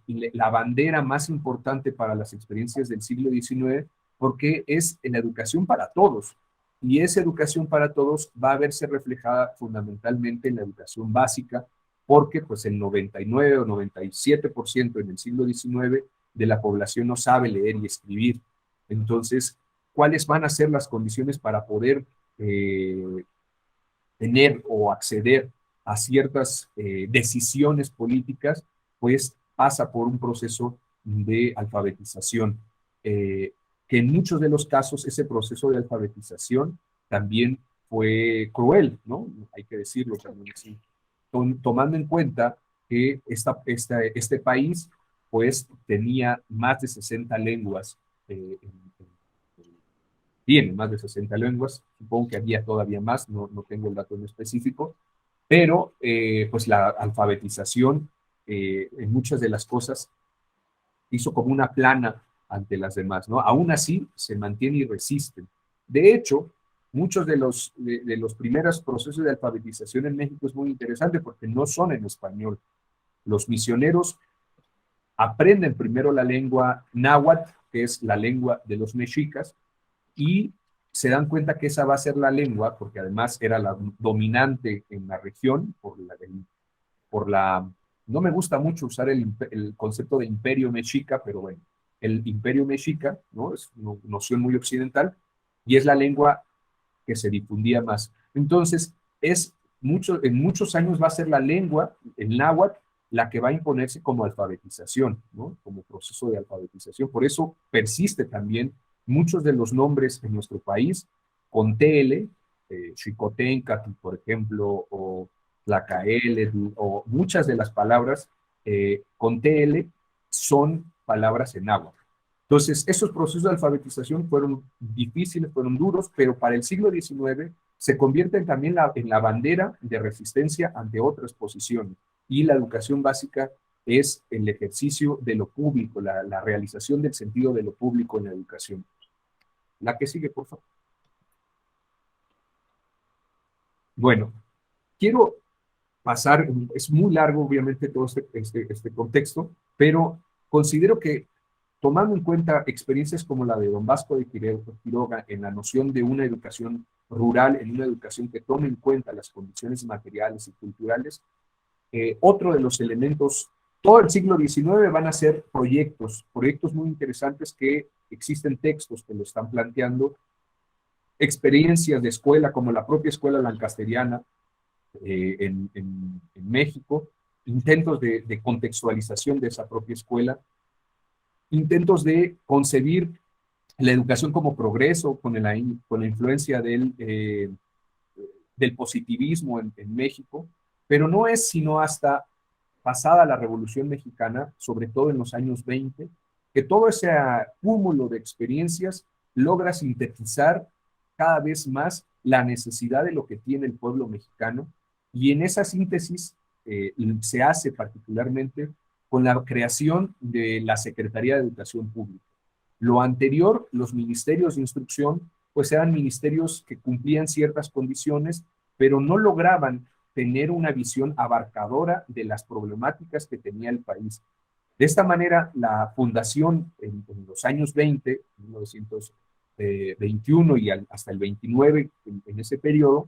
la bandera más importante para las experiencias del siglo XIX, porque es la educación para todos. Y esa educación para todos va a verse reflejada fundamentalmente en la educación básica, porque pues el 99 o 97% en el siglo XIX de la población no sabe leer y escribir. Entonces, ¿cuáles van a ser las condiciones para poder tener o acceder a ciertas decisiones políticas? Pues pasa por un proceso de alfabetización, que en muchos de los casos ese proceso de alfabetización también fue cruel, ¿no? Hay que decirlo también así, tomando en cuenta que este país pues tenía más de 60 lenguas, tiene más de 60 lenguas, supongo que había todavía más, no tengo el dato en específico, pero pues la alfabetización en muchas de las cosas hizo como una plana ante las demás, ¿no? Aún así se mantiene y resisten. De hecho, muchos de los primeros procesos de alfabetización en México es muy interesante porque no son en español. Los misioneros aprenden primero la lengua náhuatl, que es la lengua de los mexicas, y se dan cuenta que esa va a ser la lengua, porque además era la dominante en la región por la, no me gusta mucho usar el concepto de imperio mexica, pero bueno, el imperio mexica, ¿no? Es una noción muy occidental, y es la lengua que se difundía más. Entonces, en muchos años va a ser la lengua, el náhuatl, la que va a imponerse como alfabetización, ¿no? Como proceso de alfabetización. Por eso persiste también muchos de los nombres en nuestro país con TL, Xicoténcatl, por ejemplo, o Tlacael, o muchas de las palabras con TL son palabras en náhuatl. Entonces, esos procesos de alfabetización fueron difíciles, fueron duros, pero para el siglo XIX se convierten también en la bandera de resistencia ante otras posiciones. Y la educación básica es el ejercicio de lo público, la realización del sentido de lo público en la educación. La que sigue, por favor. Bueno, quiero pasar, es muy largo obviamente todo este contexto, pero considero que tomando en cuenta experiencias como la de Don Vasco de Quiroga en la noción de una educación rural, en una educación que tome en cuenta las condiciones materiales y culturales, otro de los elementos, todo el siglo XIX van a ser proyectos muy interesantes que existen textos que lo están planteando, experiencias de escuela como la propia escuela lancasteriana, en México, intentos de contextualización de esa propia escuela, intentos de concebir la educación como progreso con la influencia del positivismo en México, pero no es sino hasta pasada la Revolución Mexicana, sobre todo en los años 20, que todo ese cúmulo de experiencias logra sintetizar cada vez más la necesidad de lo que tiene el pueblo mexicano, y en esa síntesis se hace particularmente con la creación de la Secretaría de Educación Pública. Lo anterior, los ministerios de instrucción, pues eran ministerios que cumplían ciertas condiciones, pero no lograban tener una visión abarcadora de las problemáticas que tenía el país. De esta manera, la fundación en los años 20, 1921 y hasta el 29, en ese periodo,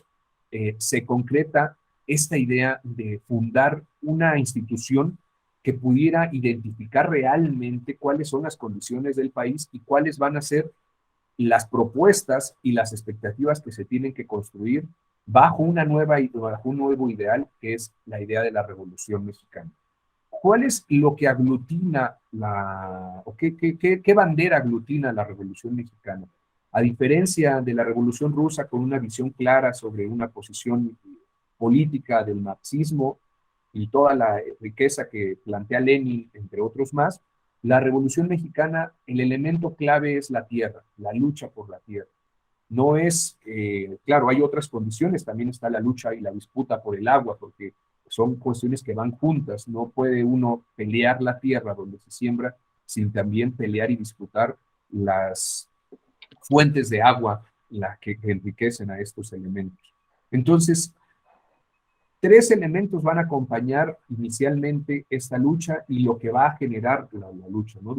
se concreta esta idea de fundar una institución que pudiera identificar realmente cuáles son las condiciones del país y cuáles van a ser las propuestas y las expectativas que se tienen que construir bajo un nuevo ideal, que es la idea de la Revolución Mexicana. ¿Cuál es lo que aglutina o qué bandera aglutina la Revolución Mexicana? A diferencia de la Revolución Rusa, con una visión clara sobre una posición política del marxismo y toda la riqueza que plantea Lenin, entre otros más, la Revolución Mexicana, el elemento clave es la tierra, la lucha por la tierra. No es, claro, hay otras condiciones, también está la lucha y la disputa por el agua, porque son cuestiones que van juntas, no puede uno pelear la tierra donde se siembra sin también pelear y disputar las fuentes de agua que enriquecen a estos elementos. Entonces, tres elementos van a acompañar inicialmente esta lucha y lo que va a generar la lucha, ¿no?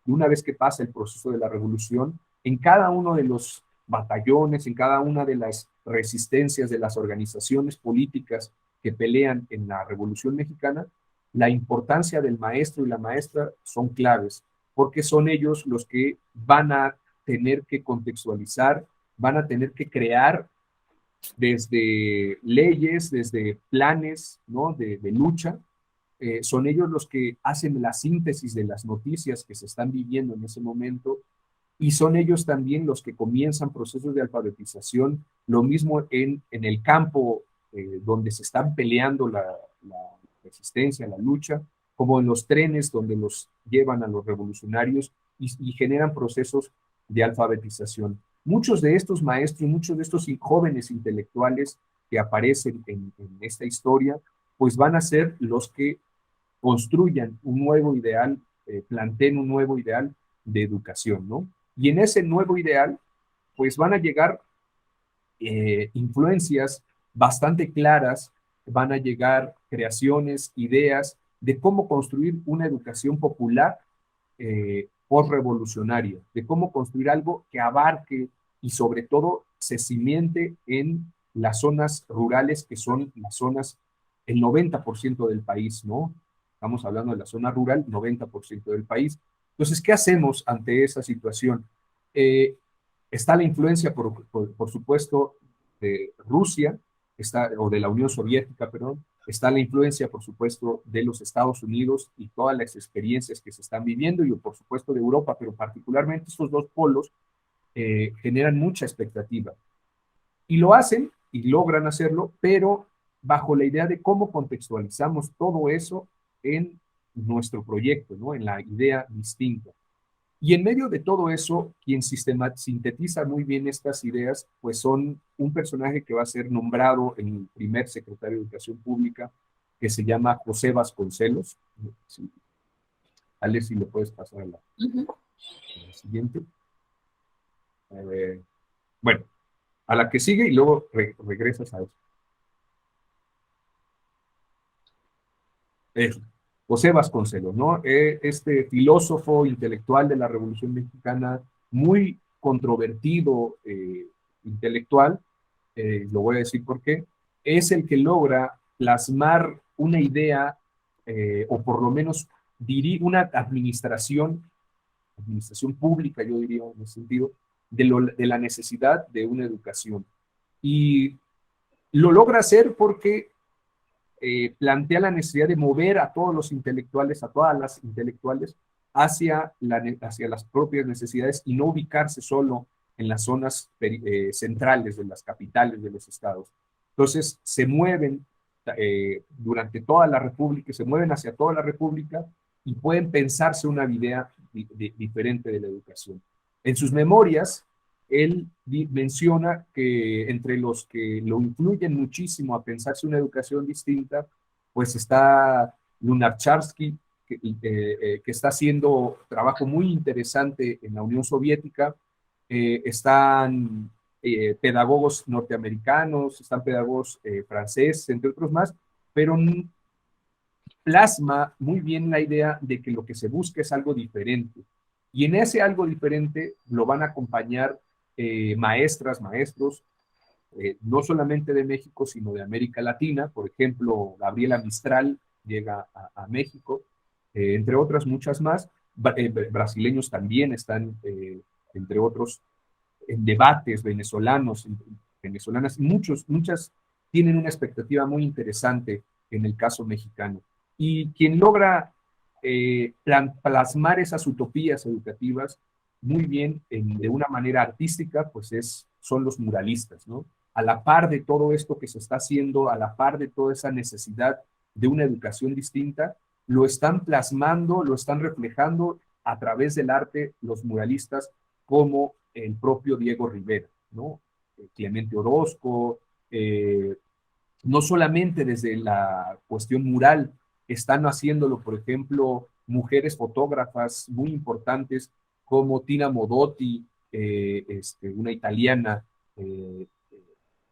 Una vez que pasa el proceso de la revolución, en cada uno de los batallones, en cada una de las resistencias de las organizaciones políticas que pelean en la Revolución Mexicana, la importancia del maestro y la maestra son claves, porque son ellos los que van a tener que contextualizar, van a tener que crear desde leyes, desde planes, ¿no? de lucha. Son ellos los que hacen la síntesis de las noticias que se están viviendo en ese momento y son ellos también los que comienzan procesos de alfabetización, lo mismo en el campo donde se están peleando la resistencia, la lucha, como en los trenes donde los llevan a los revolucionarios y generan procesos de alfabetización. Muchos de estos maestros, muchos de estos jóvenes intelectuales que aparecen en esta historia, pues van a ser los que construyan un nuevo ideal, planteen un nuevo ideal de educación, ¿no? Y en ese nuevo ideal, pues van a llegar influencias bastante claras, van a llegar creaciones, ideas de cómo construir una educación popular post-revolucionaria, de cómo construir algo que abarque y sobre todo se cimente en las zonas rurales, que son las zonas, el 90% del país, ¿no? Estamos hablando de la zona rural, 90% del país. Entonces, ¿qué hacemos ante esa situación? Está la influencia, por supuesto, de Rusia, o de la Unión Soviética, perdón, está la influencia, por supuesto, de los Estados Unidos y todas las experiencias que se están viviendo, y por supuesto de Europa, pero particularmente estos dos polos generan mucha expectativa. Y lo hacen y logran hacerlo, pero bajo la idea de cómo contextualizamos todo eso en nuestro proyecto, ¿no? En la idea distinta. Y en medio de todo eso, quien sintetiza muy bien estas ideas, pues son un personaje que va a ser nombrado en el primer secretario de Educación Pública, que se llama José Vasconcelos. Sí. Ale, si le puedes pasar a la siguiente. Bueno, a la que sigue y luego regresas a eso. José Vasconcelos, ¿no? Este filósofo intelectual de la Revolución Mexicana, muy controvertido intelectual, lo voy a decir por qué, es el que logra plasmar una idea, o por lo menos una administración pública, yo diría en ese sentido, de la necesidad de una educación. Y lo logra hacer porque plantea la necesidad de mover a todos los intelectuales, a todas las intelectuales, hacia las propias necesidades y no ubicarse solo en las zonas centrales de las capitales de los estados. Entonces, se mueven durante toda la República, se mueven hacia toda la República y pueden pensarse una idea diferente de la educación. En sus memorias, él menciona que entre los que lo influyen muchísimo a pensarse una educación distinta, pues está Lunarcharsky, que está haciendo trabajo muy interesante en la Unión Soviética. Están pedagogos norteamericanos, están pedagogos franceses, entre otros más, pero plasma muy bien la idea de que lo que se busca es algo diferente. Y en ese algo diferente lo van a acompañar maestras, maestros, no solamente de México, sino de América Latina. Por ejemplo, Gabriela Mistral llega a México, entre otras muchas más. Brasileños también están, entre otros, en debates venezolanos, venezolanas, muchas tienen una expectativa muy interesante en el caso mexicano. Y quien logra plasmar esas utopías educativas muy bien de una manera artística, pues son los muralistas, ¿no? A la par de todo esto que se está haciendo, a la par de toda esa necesidad de una educación distinta, lo están plasmando, lo están reflejando a través del arte los muralistas, como el propio Diego Rivera, ¿no? Clemente Orozco, no solamente desde la cuestión mural, están haciéndolo, por ejemplo, mujeres fotógrafas muy importantes como Tina Modotti, una italiana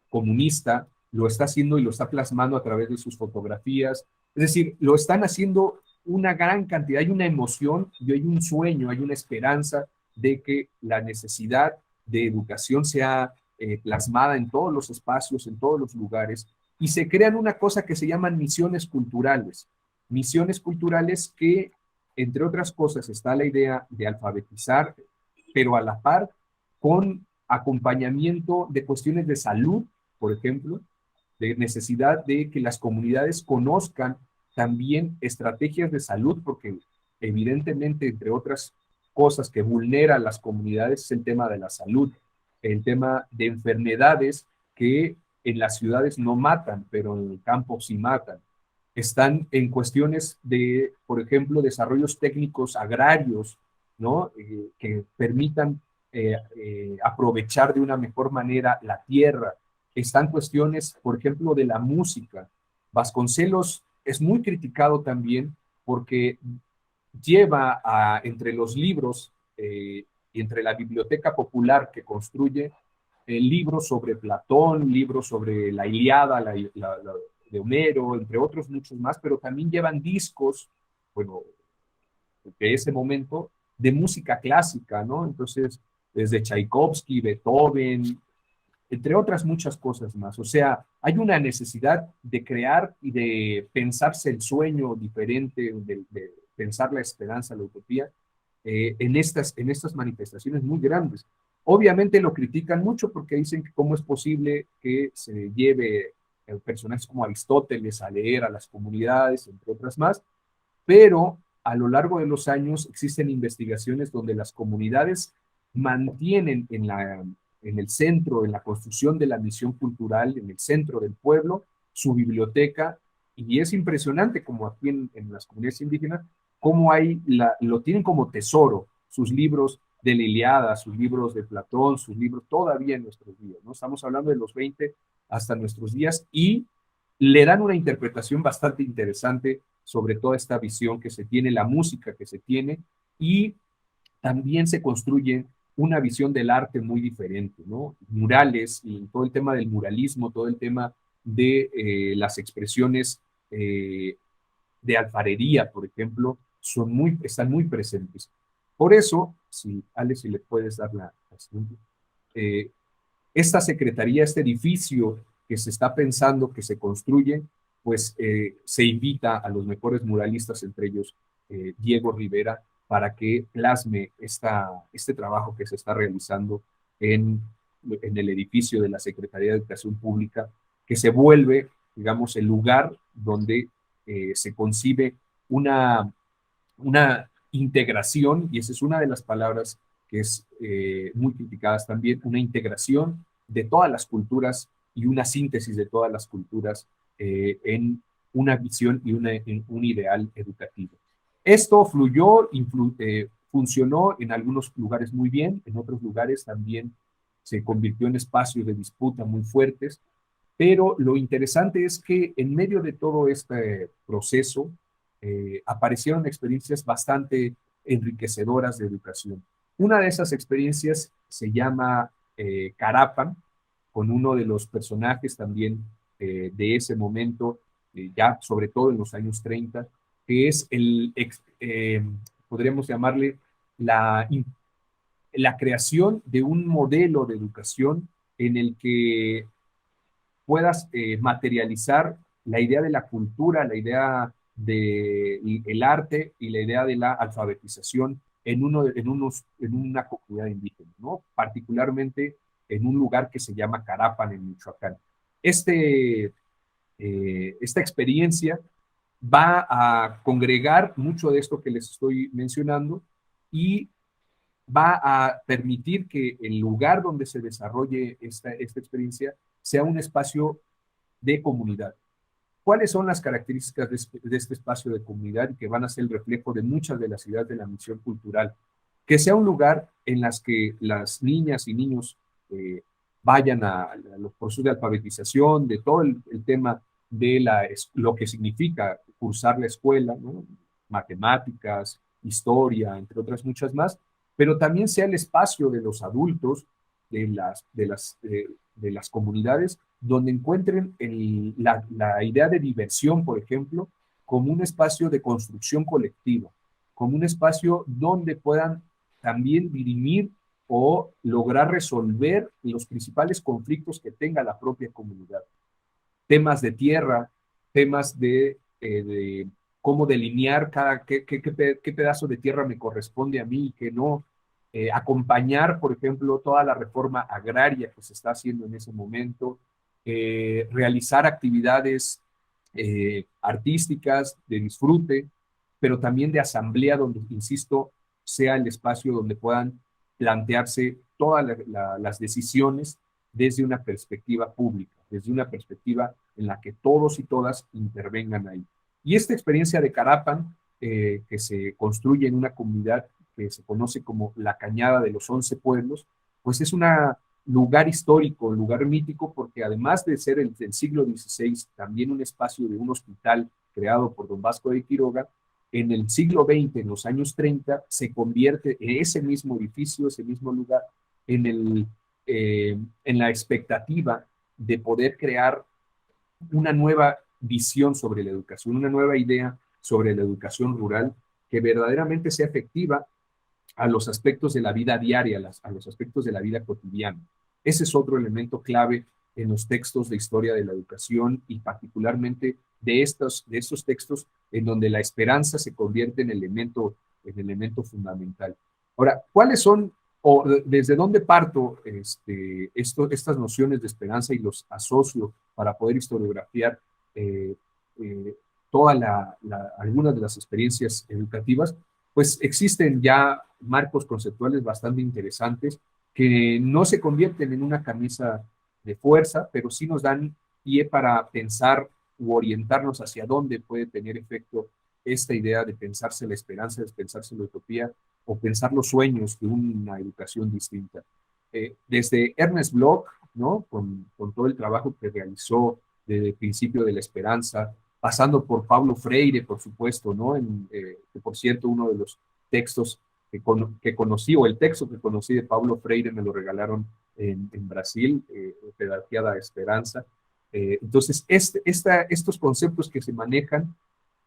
comunista, lo está haciendo y lo está plasmando a través de sus fotografías. Es decir, lo están haciendo una gran cantidad, hay una emoción y hay un sueño, hay una esperanza de que la necesidad de educación sea plasmada en todos los espacios, en todos los lugares, y se crean una cosa que se llaman misiones culturales que, entre otras cosas, está la idea de alfabetizar, pero a la par con acompañamiento de cuestiones de salud, por ejemplo, de necesidad de que las comunidades conozcan también estrategias de salud, porque evidentemente, entre otras cosas que vulneran a las comunidades es el tema de la salud, el tema de enfermedades que en las ciudades no matan, pero en el campo sí matan. Están en cuestiones de, por ejemplo, desarrollos técnicos agrarios, ¿no? Que permitan aprovechar de una mejor manera la tierra. Están cuestiones, por ejemplo, de la música. Vasconcelos es muy criticado también porque lleva entre los libros y entre la biblioteca popular que construye libros sobre Platón, libros sobre la Ilíada, de Homero, entre otros muchos más, pero también llevan discos, bueno, de ese momento, de música clásica, ¿no? Entonces, desde Tchaikovsky, Beethoven, entre otras muchas cosas más. O sea, hay una necesidad de crear y de pensarse el sueño diferente, de pensar la esperanza, la utopía, en estas manifestaciones muy grandes. Obviamente lo critican mucho porque dicen que cómo es posible que se lleve personajes como Aristóteles a leer a las comunidades, entre otras más, pero a lo largo de los años existen investigaciones donde las comunidades mantienen en el centro, en la construcción de la misión cultural, en el centro del pueblo, su biblioteca, y es impresionante como aquí en las comunidades indígenas, cómo lo tienen como tesoro, sus libros de la Ilíada, sus libros de Platón, sus libros todavía en nuestros días, ¿no? Estamos hablando de los 20 hasta nuestros días y le dan una interpretación bastante interesante sobre toda esta visión que se tiene, la música que se tiene, y también se construye una visión del arte muy diferente, ¿no? Murales y todo el tema del muralismo, todo el tema de las expresiones de alfarería, por ejemplo, están muy presentes. Por eso, si Alex, si le puedes dar la siguiente, eh, esta secretaría, este edificio que se está pensando, que se construye, pues se invita a los mejores muralistas, entre ellos Diego Rivera, para que plasme este trabajo que se está realizando en el edificio de la Secretaría de Educación Pública, que se vuelve, digamos, el lugar donde se concibe una integración, y esa es una de las palabras que es muy criticadas también, una integración de todas las culturas y una síntesis de todas las culturas en una visión y en un ideal educativo. Esto funcionó en algunos lugares muy bien, en otros lugares también se convirtió en espacios de disputa muy fuertes, pero lo interesante es que en medio de todo este proceso aparecieron experiencias bastante enriquecedoras de educación. Una de esas experiencias se llama Carapan, con uno de los personajes también de ese momento, ya sobre todo en los años 30, que es podríamos llamarle la, la creación de un modelo de educación en el que puedas materializar la idea de la cultura, la idea del arte y la idea de la alfabetización en una comunidad indígena, ¿no? Particularmente en un lugar que se llama Carapan, en Michoacán. Esta experiencia va a congregar mucho de esto que les estoy mencionando y va a permitir que el lugar donde se desarrolle esta experiencia sea un espacio de comunidad. ¿Cuáles son las características de este espacio de comunidad y que van a ser el reflejo de muchas de las ideas de la misión cultural? Que sea un lugar en las que las niñas y niños vayan a los procesos de alfabetización, de todo el tema de lo que significa cursar la escuela, ¿no? Matemáticas, historia, entre otras muchas más, pero también sea el espacio de los adultos, de las comunidades, donde encuentren la idea de diversión, por ejemplo, como un espacio de construcción colectiva, como un espacio donde puedan también dirimir o lograr resolver los principales conflictos que tenga la propia comunidad. Temas de tierra, temas de cómo delinear qué pedazo de tierra me corresponde a mí y qué no. Acompañar, por ejemplo, toda la reforma agraria que se está haciendo en ese momento, realizar actividades artísticas, de disfrute, pero también de asamblea, donde, insisto, sea el espacio donde puedan plantearse todas las decisiones desde una perspectiva pública, desde una perspectiva en la que todos y todas intervengan ahí. Y esta experiencia de Carapan, que se construye en una comunidad que se conoce como la Cañada de los 11 Pueblos, pues es un lugar histórico, un lugar mítico, porque además de ser del siglo XVI, también un espacio de un hospital creado por don Vasco de Quiroga, en el siglo XX, en los años 30, se convierte en ese mismo edificio, ese mismo lugar, en la expectativa de poder crear una nueva visión sobre la educación, una nueva idea sobre la educación rural que verdaderamente sea efectiva a los aspectos de la vida diaria, a los aspectos de la vida cotidiana. Ese es otro elemento clave en los textos de historia de la educación y particularmente de estos textos en donde la esperanza se convierte en elemento fundamental. Ahora, ¿cuáles son o desde dónde parto estas nociones de esperanza y los asocio para poder historiografiar eh, eh, algunas de las experiencias educativas? Pues existen ya marcos conceptuales bastante interesantes que no se convierten en una camisa de fuerza, pero sí nos dan pie para pensar u orientarnos hacia dónde puede tener efecto esta idea de pensarse la esperanza, de pensarse la utopía o pensar los sueños de una educación distinta. Desde Ernest Bloch, ¿no? Con todo el trabajo que realizó desde el principio de la esperanza, pasando por Paulo Freire, por supuesto, ¿no? Que por cierto, uno de los textos que conocí, o el texto que conocí de Paulo Freire, me lo regalaron en Brasil, Pedagogía da Esperanza. Entonces, estos conceptos que se manejan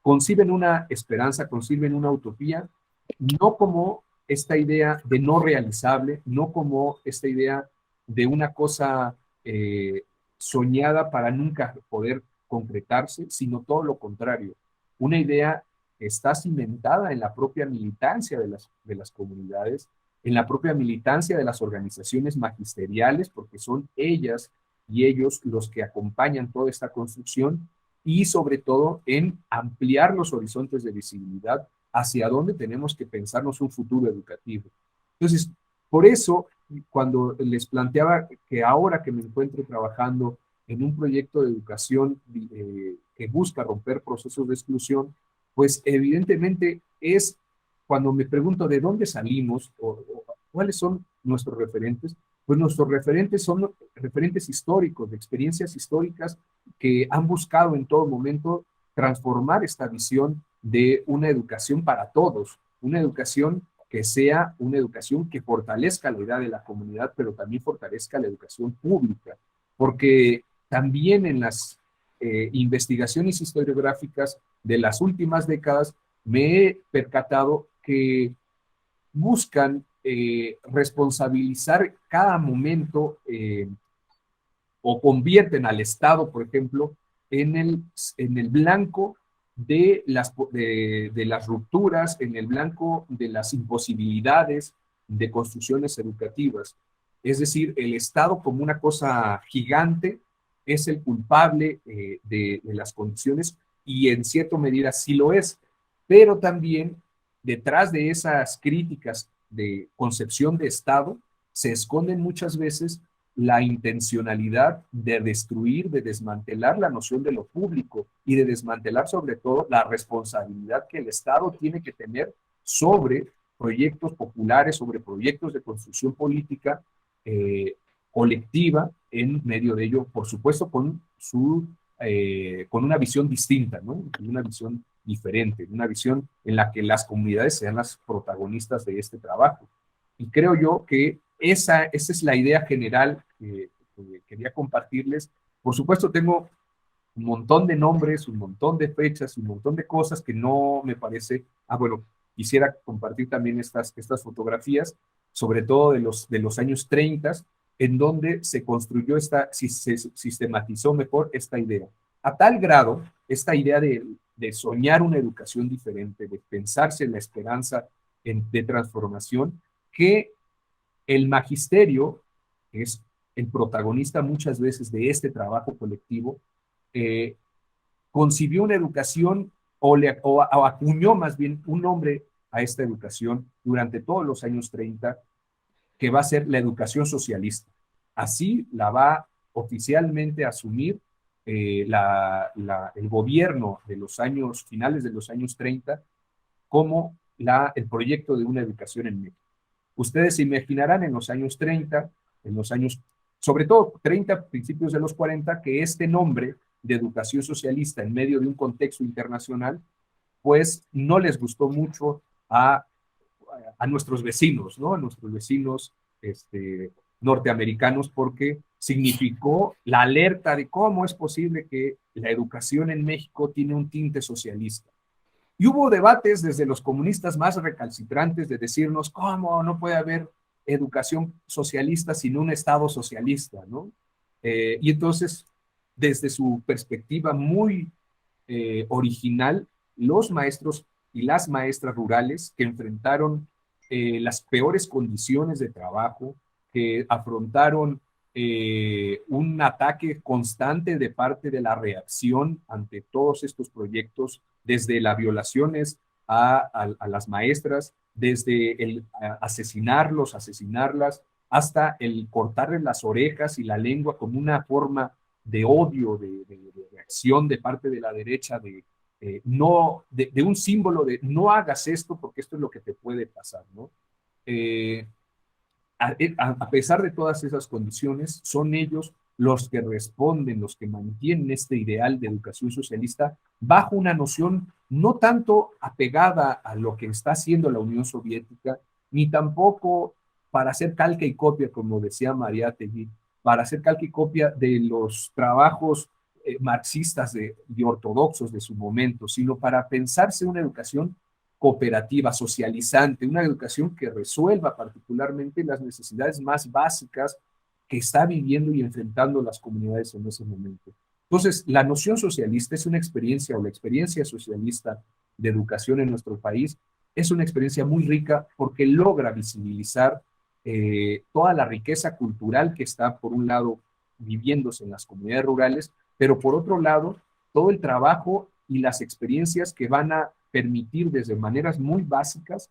conciben una esperanza, conciben una utopía, no como esta idea de no realizable, no como esta idea de una cosa soñada para nunca poder concretarse, sino todo lo contrario, una idea que está cimentada en la propia militancia de las comunidades, en la propia militancia de las organizaciones magisteriales, porque son ellas y ellos los que acompañan toda esta construcción, y sobre todo en ampliar los horizontes de visibilidad hacia dónde tenemos que pensarnos un futuro educativo. Entonces, por eso, cuando les planteaba que ahora que me encuentro trabajando en un proyecto de educación que busca romper procesos de exclusión, pues evidentemente es cuando me pregunto de dónde salimos o cuáles son nuestros referentes, pues nuestros referentes son referentes históricos, de experiencias históricas que han buscado en todo momento transformar esta visión de una educación para todos, una educación que sea una educación que fortalezca la idea de la comunidad, pero también fortalezca la educación pública, porque también en las investigaciones historiográficas de las últimas décadas me he percatado que buscan responsabilizar cada momento o convierten al Estado, por ejemplo, en el blanco de las rupturas, en el blanco de las imposibilidades de construcciones educativas. Es decir, el Estado como una cosa gigante es el culpable de las condiciones y en cierta medida sí lo es, pero también detrás de esas críticas de concepción de Estado se esconden muchas veces la intencionalidad de destruir, de desmantelar la noción de lo público y de desmantelar sobre todo la responsabilidad que el Estado tiene que tener sobre proyectos populares, sobre proyectos de construcción política colectiva en medio de ello, por supuesto con una visión distinta, ¿no? Una visión diferente, una visión en la que las comunidades sean las protagonistas de este trabajo. Y creo yo que esa es la idea general que quería compartirles. Por supuesto, tengo un montón de nombres, un montón de fechas, un montón de cosas que no me parece. Bueno, quisiera compartir también estas fotografías, sobre todo de los años 30, en donde se construyó se sistematizó mejor esta idea. A tal grado, esta idea de soñar una educación diferente, de pensarse en la esperanza de transformación, que el magisterio, que es el protagonista muchas veces de este trabajo colectivo, concibió una educación o acuñó más bien un nombre a esta educación durante todos los años 30, que va a ser la educación socialista. Así la va oficialmente a asumir el gobierno de los años finales de los años 30 como el proyecto de una educación en México. Ustedes se imaginarán en los años 30, en los años, sobre todo 30, principios de los 40, que este nombre de educación socialista en medio de un contexto internacional, pues no les gustó mucho a nuestros vecinos, ¿no? A nuestros vecinos norteamericanos, porque significó la alerta de cómo es posible que la educación en México tiene un tinte socialista. Y hubo debates desde los comunistas más recalcitrantes de decirnos, ¿cómo no puede haber educación socialista sin un Estado socialista, ¿no? Y entonces, desde su perspectiva muy original, los maestros y las maestras rurales que enfrentaron las peores condiciones de trabajo, que afrontaron un ataque constante de parte de la reacción ante todos estos proyectos, desde las violaciones a las maestras, desde el asesinarlos, asesinarlas, hasta el cortarles las orejas y la lengua como una forma de odio, de reacción de parte de la derecha, de un símbolo de no hagas esto porque esto es lo que te puede pasar, ¿no? A pesar de todas esas condiciones, son ellos los que responden, los que mantienen este ideal de educación socialista bajo una noción no tanto apegada a lo que está haciendo la Unión Soviética, ni tampoco para hacer calca y copia, como decía Mariátegui, para hacer calca y copia de los trabajos marxistas y ortodoxos de su momento, sino para pensarse una educación cooperativa, socializante, una educación que resuelva particularmente las necesidades más básicas que está viviendo y enfrentando las comunidades en ese momento. Entonces, la noción socialista es una experiencia, o la experiencia socialista de educación en nuestro país es una experiencia muy rica porque logra visibilizar toda la riqueza cultural que está, por un lado, viviéndose en las comunidades rurales, pero por otro lado, todo el trabajo y las experiencias que van a permitir desde maneras muy básicas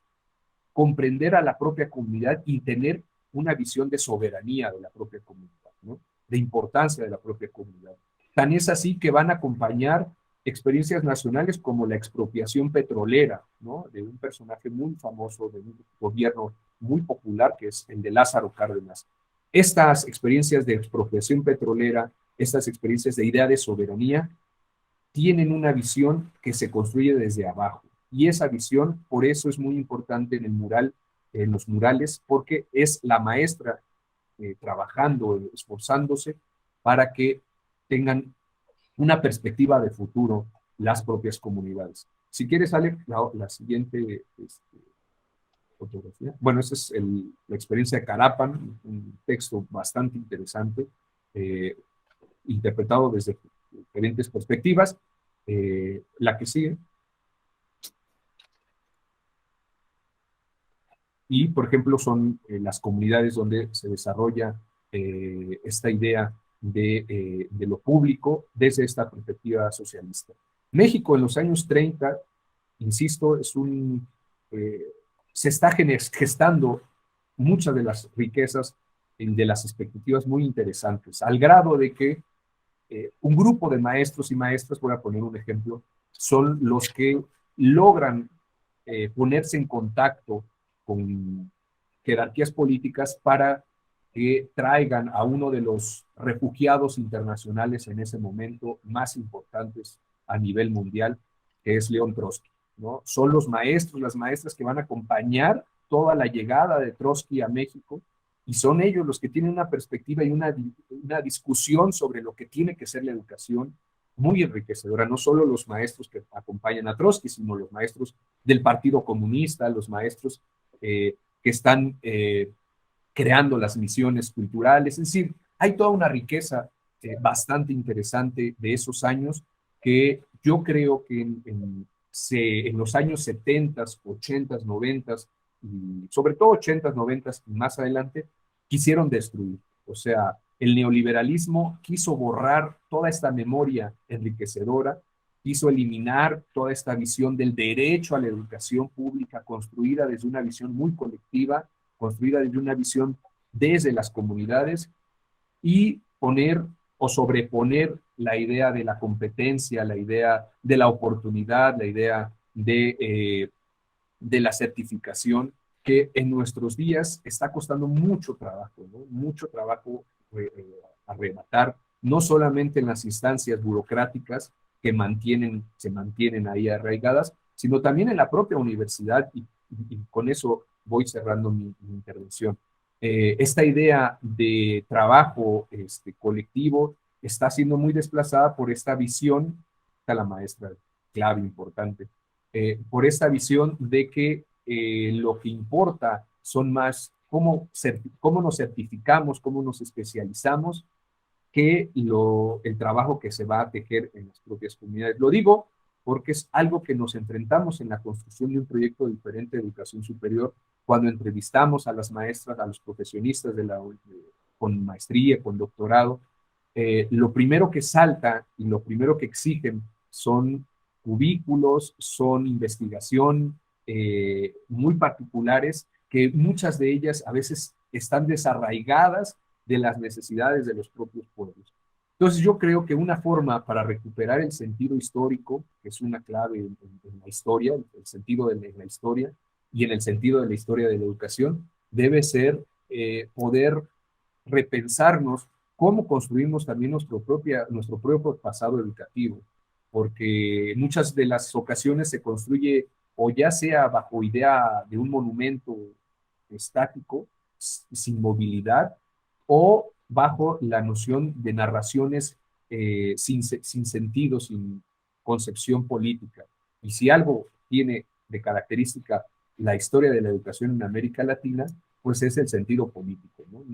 comprender a la propia comunidad y tener una visión de soberanía de la propia comunidad, ¿no? De importancia de la propia comunidad. Tan es así que van a acompañar experiencias nacionales como la expropiación petrolera, ¿no? De un personaje muy famoso, de un gobierno muy popular, que es el de Lázaro Cárdenas. Estas experiencias de expropiación petrolera, estas experiencias de idea de soberanía, tienen una visión que se construye desde abajo. Y esa visión, por eso es muy importante en el mural, en los murales, porque es la maestra trabajando, esforzándose para que tengan una perspectiva de futuro las propias comunidades. Si quieres, Ale, la siguiente fotografía. Bueno, esa es la experiencia de Carapan, un texto bastante interesante, interpretado desde diferentes perspectivas. La que sigue. Y, por ejemplo, son las comunidades donde se desarrolla esta idea de lo público desde esta perspectiva socialista. México en los años 30, insisto, se está gestando muchas de las riquezas de las expectativas muy interesantes, al grado de que un grupo de maestros y maestras, voy a poner un ejemplo, son los que logran ponerse en contacto con jerarquías políticas para que traigan a uno de los refugiados internacionales en ese momento más importantes a nivel mundial, que es León Trotsky, ¿no? Son los maestros, las maestras que van a acompañar toda la llegada de Trotsky a México, y son ellos los que tienen una perspectiva y una discusión sobre lo que tiene que ser la educación muy enriquecedora, no solo los maestros que acompañan a Trotsky, sino los maestros del Partido Comunista, los maestros que están creando las misiones culturales. Es decir, hay toda una riqueza bastante interesante de esos años que yo creo que en los años 70, 80, 90, y sobre todo 80, 90 y más adelante, quisieron destruir. O sea, el neoliberalismo quiso borrar toda esta memoria enriquecedora quiso eliminar toda esta visión del derecho a la educación pública, construida desde una visión muy colectiva, construida desde una visión desde las comunidades, y poner o sobreponer la idea de la competencia, la idea de la oportunidad, la idea de la certificación, que en nuestros días está costando mucho trabajo, ¿no? Mucho trabajo arrebatar, no solamente en las instancias burocráticas que se mantienen ahí arraigadas, sino también en la propia universidad, y con eso voy cerrando mi intervención. Esta idea de trabajo colectivo está siendo muy desplazada por esta visión, está la maestra clave importante, por esta visión de que lo que importa son más cómo nos certificamos, cómo nos especializamos, que el trabajo que se va a tejer en las propias comunidades. Lo digo porque es algo que nos enfrentamos en la construcción de un proyecto diferente de educación superior cuando entrevistamos a las maestras, a los profesionistas con maestría, con doctorado. Lo primero que salta y lo primero que exigen son cubículos, son investigación muy particulares, que muchas de ellas a veces están desarraigadas de las necesidades de los propios pueblos. Entonces yo creo que una forma para recuperar el sentido histórico, que es una clave en la historia, el sentido de la historia y en el sentido de la historia de la educación, debe ser poder repensarnos cómo construimos también nuestro propio pasado educativo, porque en muchas de las ocasiones se construye o ya sea bajo idea de un monumento estático, sin movilidad, o bajo la noción de narraciones sin sentido, sin concepción política. Y si algo tiene de característica la historia de la educación en América Latina, pues es el sentido político, ¿no?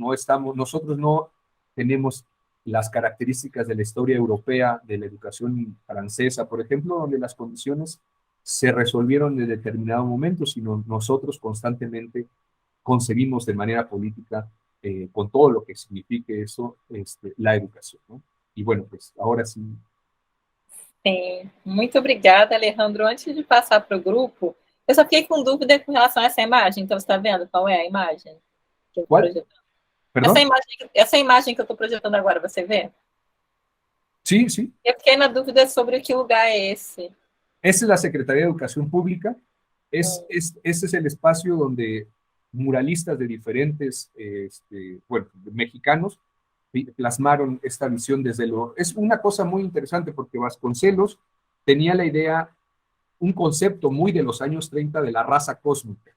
Nosotros no tenemos las características de la historia europea, de la educación francesa, por ejemplo, donde las condiciones se resolvieron en determinado momento, sino nosotros constantemente concebimos de manera política, con todo lo que signifique eso, la educación, ¿no? Y bueno, pues ahora sí. Sim, muito obrigada, Alejandro. Antes de passar para o grupo, eu só fiquei com dúvida com relação a essa imagem. Então, você está vendo qual é a imagem que eu estou ¿Cuál? projetando? ¿Perdón? Essa imagem que eu estou projetando agora, você vê? Sí, sí. Eu fiquei na dúvida sobre que lugar é esse. Esa es la Secretaría de Educación Pública. Ese es el espacio donde muralistas de diferentes, bueno, mexicanos, plasmaron esta visión desde lo... Es una cosa muy interesante porque Vasconcelos tenía la idea, un concepto muy de los años 30 de la raza cósmica.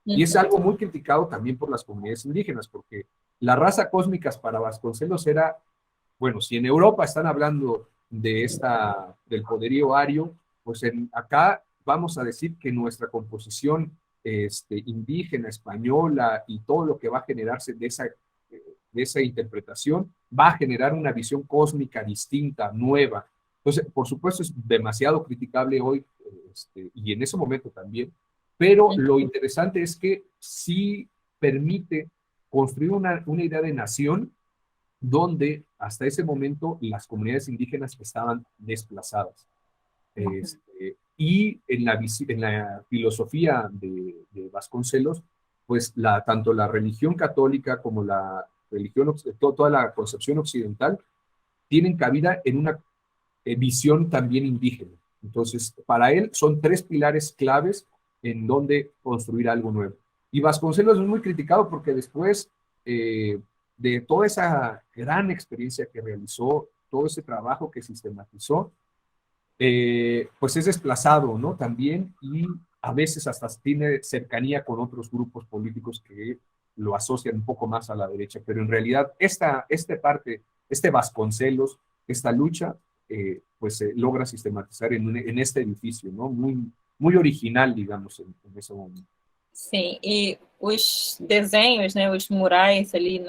Y es algo muy criticado también por las comunidades indígenas, porque la raza cósmica para Vasconcelos era, bueno, si en Europa están hablando del poderío ario, pues acá vamos a decir que nuestra composición indígena, española y todo lo que va a generarse de esa interpretación va a generar una visión cósmica distinta, nueva. Entonces, por supuesto, es demasiado criticable hoy y en ese momento también, pero lo interesante es que sí permite construir una idea de nación donde hasta ese momento las comunidades indígenas estaban desplazadas. Y en la filosofía de Vasconcelos, pues tanto la religión católica como la religión, toda la concepción occidental, tienen cabida en una visión también indígena. Entonces, para él son tres pilares claves en donde construir algo nuevo. Y Vasconcelos es muy criticado porque después de toda esa gran experiencia que realizó, todo ese trabajo que sistematizó, pues es desplazado, ¿no? También, y a veces hasta tiene cercanía con otros grupos políticos que lo asocian un poco más a la derecha, pero en realidad este Vasconcelos, esta lucha, pues se logra sistematizar en este edificio, ¿no? Muy original, digamos, en ese momento. Sim, e os desenhos, né, os murais ali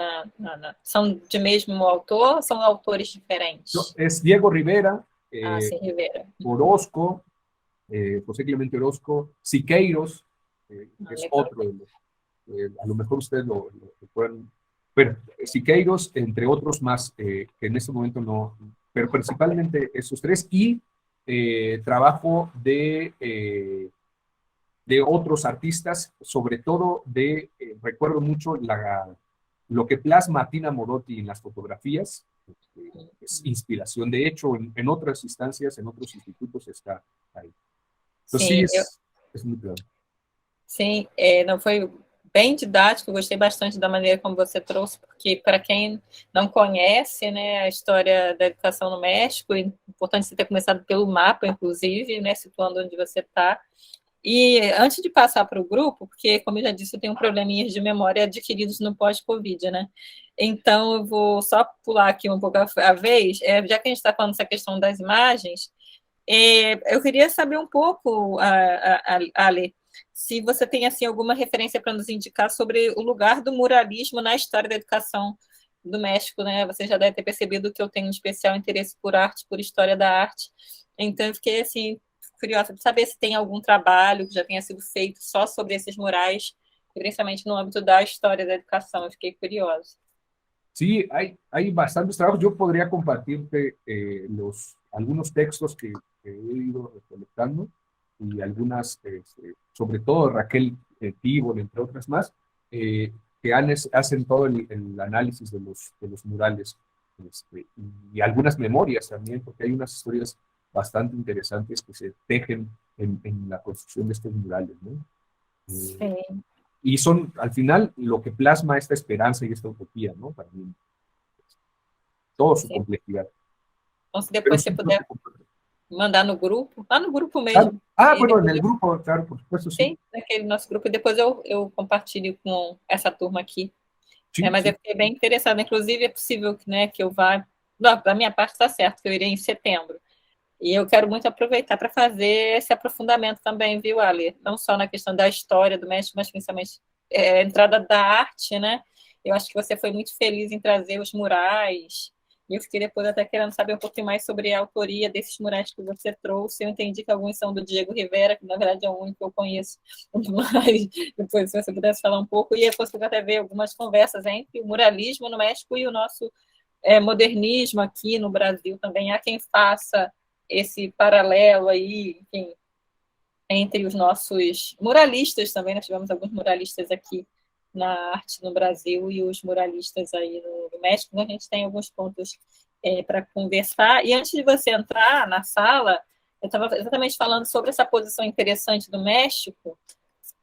são de mesmo autor ou são autores diferentes? No, es Diego Rivera, sim, Rivera. Orozco, José Clemente Orozco, Siqueiros, es otro de los, a lo mejor ustedes lo pueden, pero Siqueiros, entre otros más, que en este momento no, pero principalmente esos tres, y trabajo de otros artistas, sobre todo recuerdo mucho lo que plasma Tina Morotti en las fotografías, es inspiración. De hecho, en otras instancias, en otros institutos está ahí. Entonces sí, Sim, es muy claro. sim, não foi bem didático, eu gostei bastante da maneira como você trouxe, porque para quem não conhece, né, a história da educação no México, é importante você ter começado pelo mapa, inclusive, né, situando onde você está. E antes de passar para o grupo, porque, como eu já disse, eu tenho probleminhas de memória adquiridos no pós-Covid, né? Então, eu vou só pular aqui um pouco a vez, já que a gente está falando dessa questão das imagens, eu queria saber um pouco, Ale, se você tem assim alguma referência para nos indicar sobre o lugar do muralismo na história da educação do México, né? Você já deve ter percebido que eu tenho um especial interesse por arte, por história da arte. Então, eu fiquei assim curiosa de saber se tem algum trabalho que já tenha sido feito só sobre esses murais, principalmente no âmbito da história da educação. Eu fiquei curiosa. Sí, hay bastantes trabajos. Yo podría compartirte algunos textos que he ido recolectando y algunas, sobre todo Raquel Tibol, entre otras más, que hacen todo el análisis de los murales, y algunas memorias también, porque hay unas historias bastante interesantes que se tejen en la construcción de estos murales, ¿no? Sim. Y son, al final, lo que plasma esta esperanza y esta utopía, ¿no? También, toda su Sim. complejidad. Então, se Pero depois você sí, puder mandar no grupo, lá no grupo claro. mesmo. Ah, E bueno, en depois el grupo, claro, por supuesto, sí. tem naquele nosso grupo, e depois eu compartilho com essa turma aqui. Sí, Mas eu sí. fiquei bem interessada. Inclusive, é possível que, né, que eu vá. Não, da minha parte está certo, que eu irei em setembro. E eu quero muito aproveitar para fazer esse aprofundamento também, viu, Ali? Não só na questão da história do México, mas principalmente a entrada da arte, né? Eu acho que você foi muito feliz em trazer os murais. E eu fiquei depois até querendo saber um pouquinho mais sobre a autoria desses murais que você trouxe. Eu entendi que alguns são do Diego Rivera, que na verdade é o único que eu conheço. Mas depois, se você pudesse falar um pouco, e depois eu até ver algumas conversas entre o muralismo no México e o nosso modernismo aqui no Brasil também. Há quem faça esse paralelo aí, enfim, entre os nossos muralistas também. Nós tivemos alguns muralistas aqui na arte no Brasil e os muralistas aí no México. A gente tem alguns pontos para conversar. E antes de você entrar na sala, eu estava exatamente falando sobre essa posição interessante do México,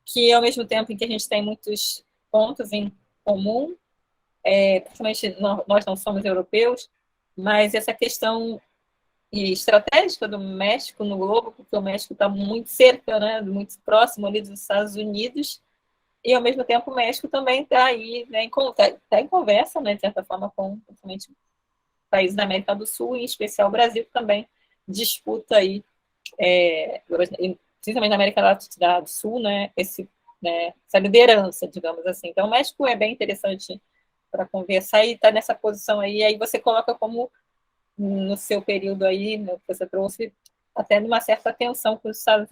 que ao mesmo tempo em que a gente tem muitos pontos em comum, principalmente nós não somos europeus, mas essa questão estratégica do México no globo, porque o México está muito cerca, né, muito próximo ali dos Estados Unidos, e ao mesmo tempo o México também está aí, né, tá em conversa, né, de certa forma, com principalmente países da América do Sul, em especial o Brasil, que também disputa aí, principalmente na América do Sul, né, essa liderança, digamos assim. Então, o México é bem interessante para conversar e está nessa posição aí. Aí você coloca como, no seu período aí, né, que você trouxe, até numa certa tensão com os Estados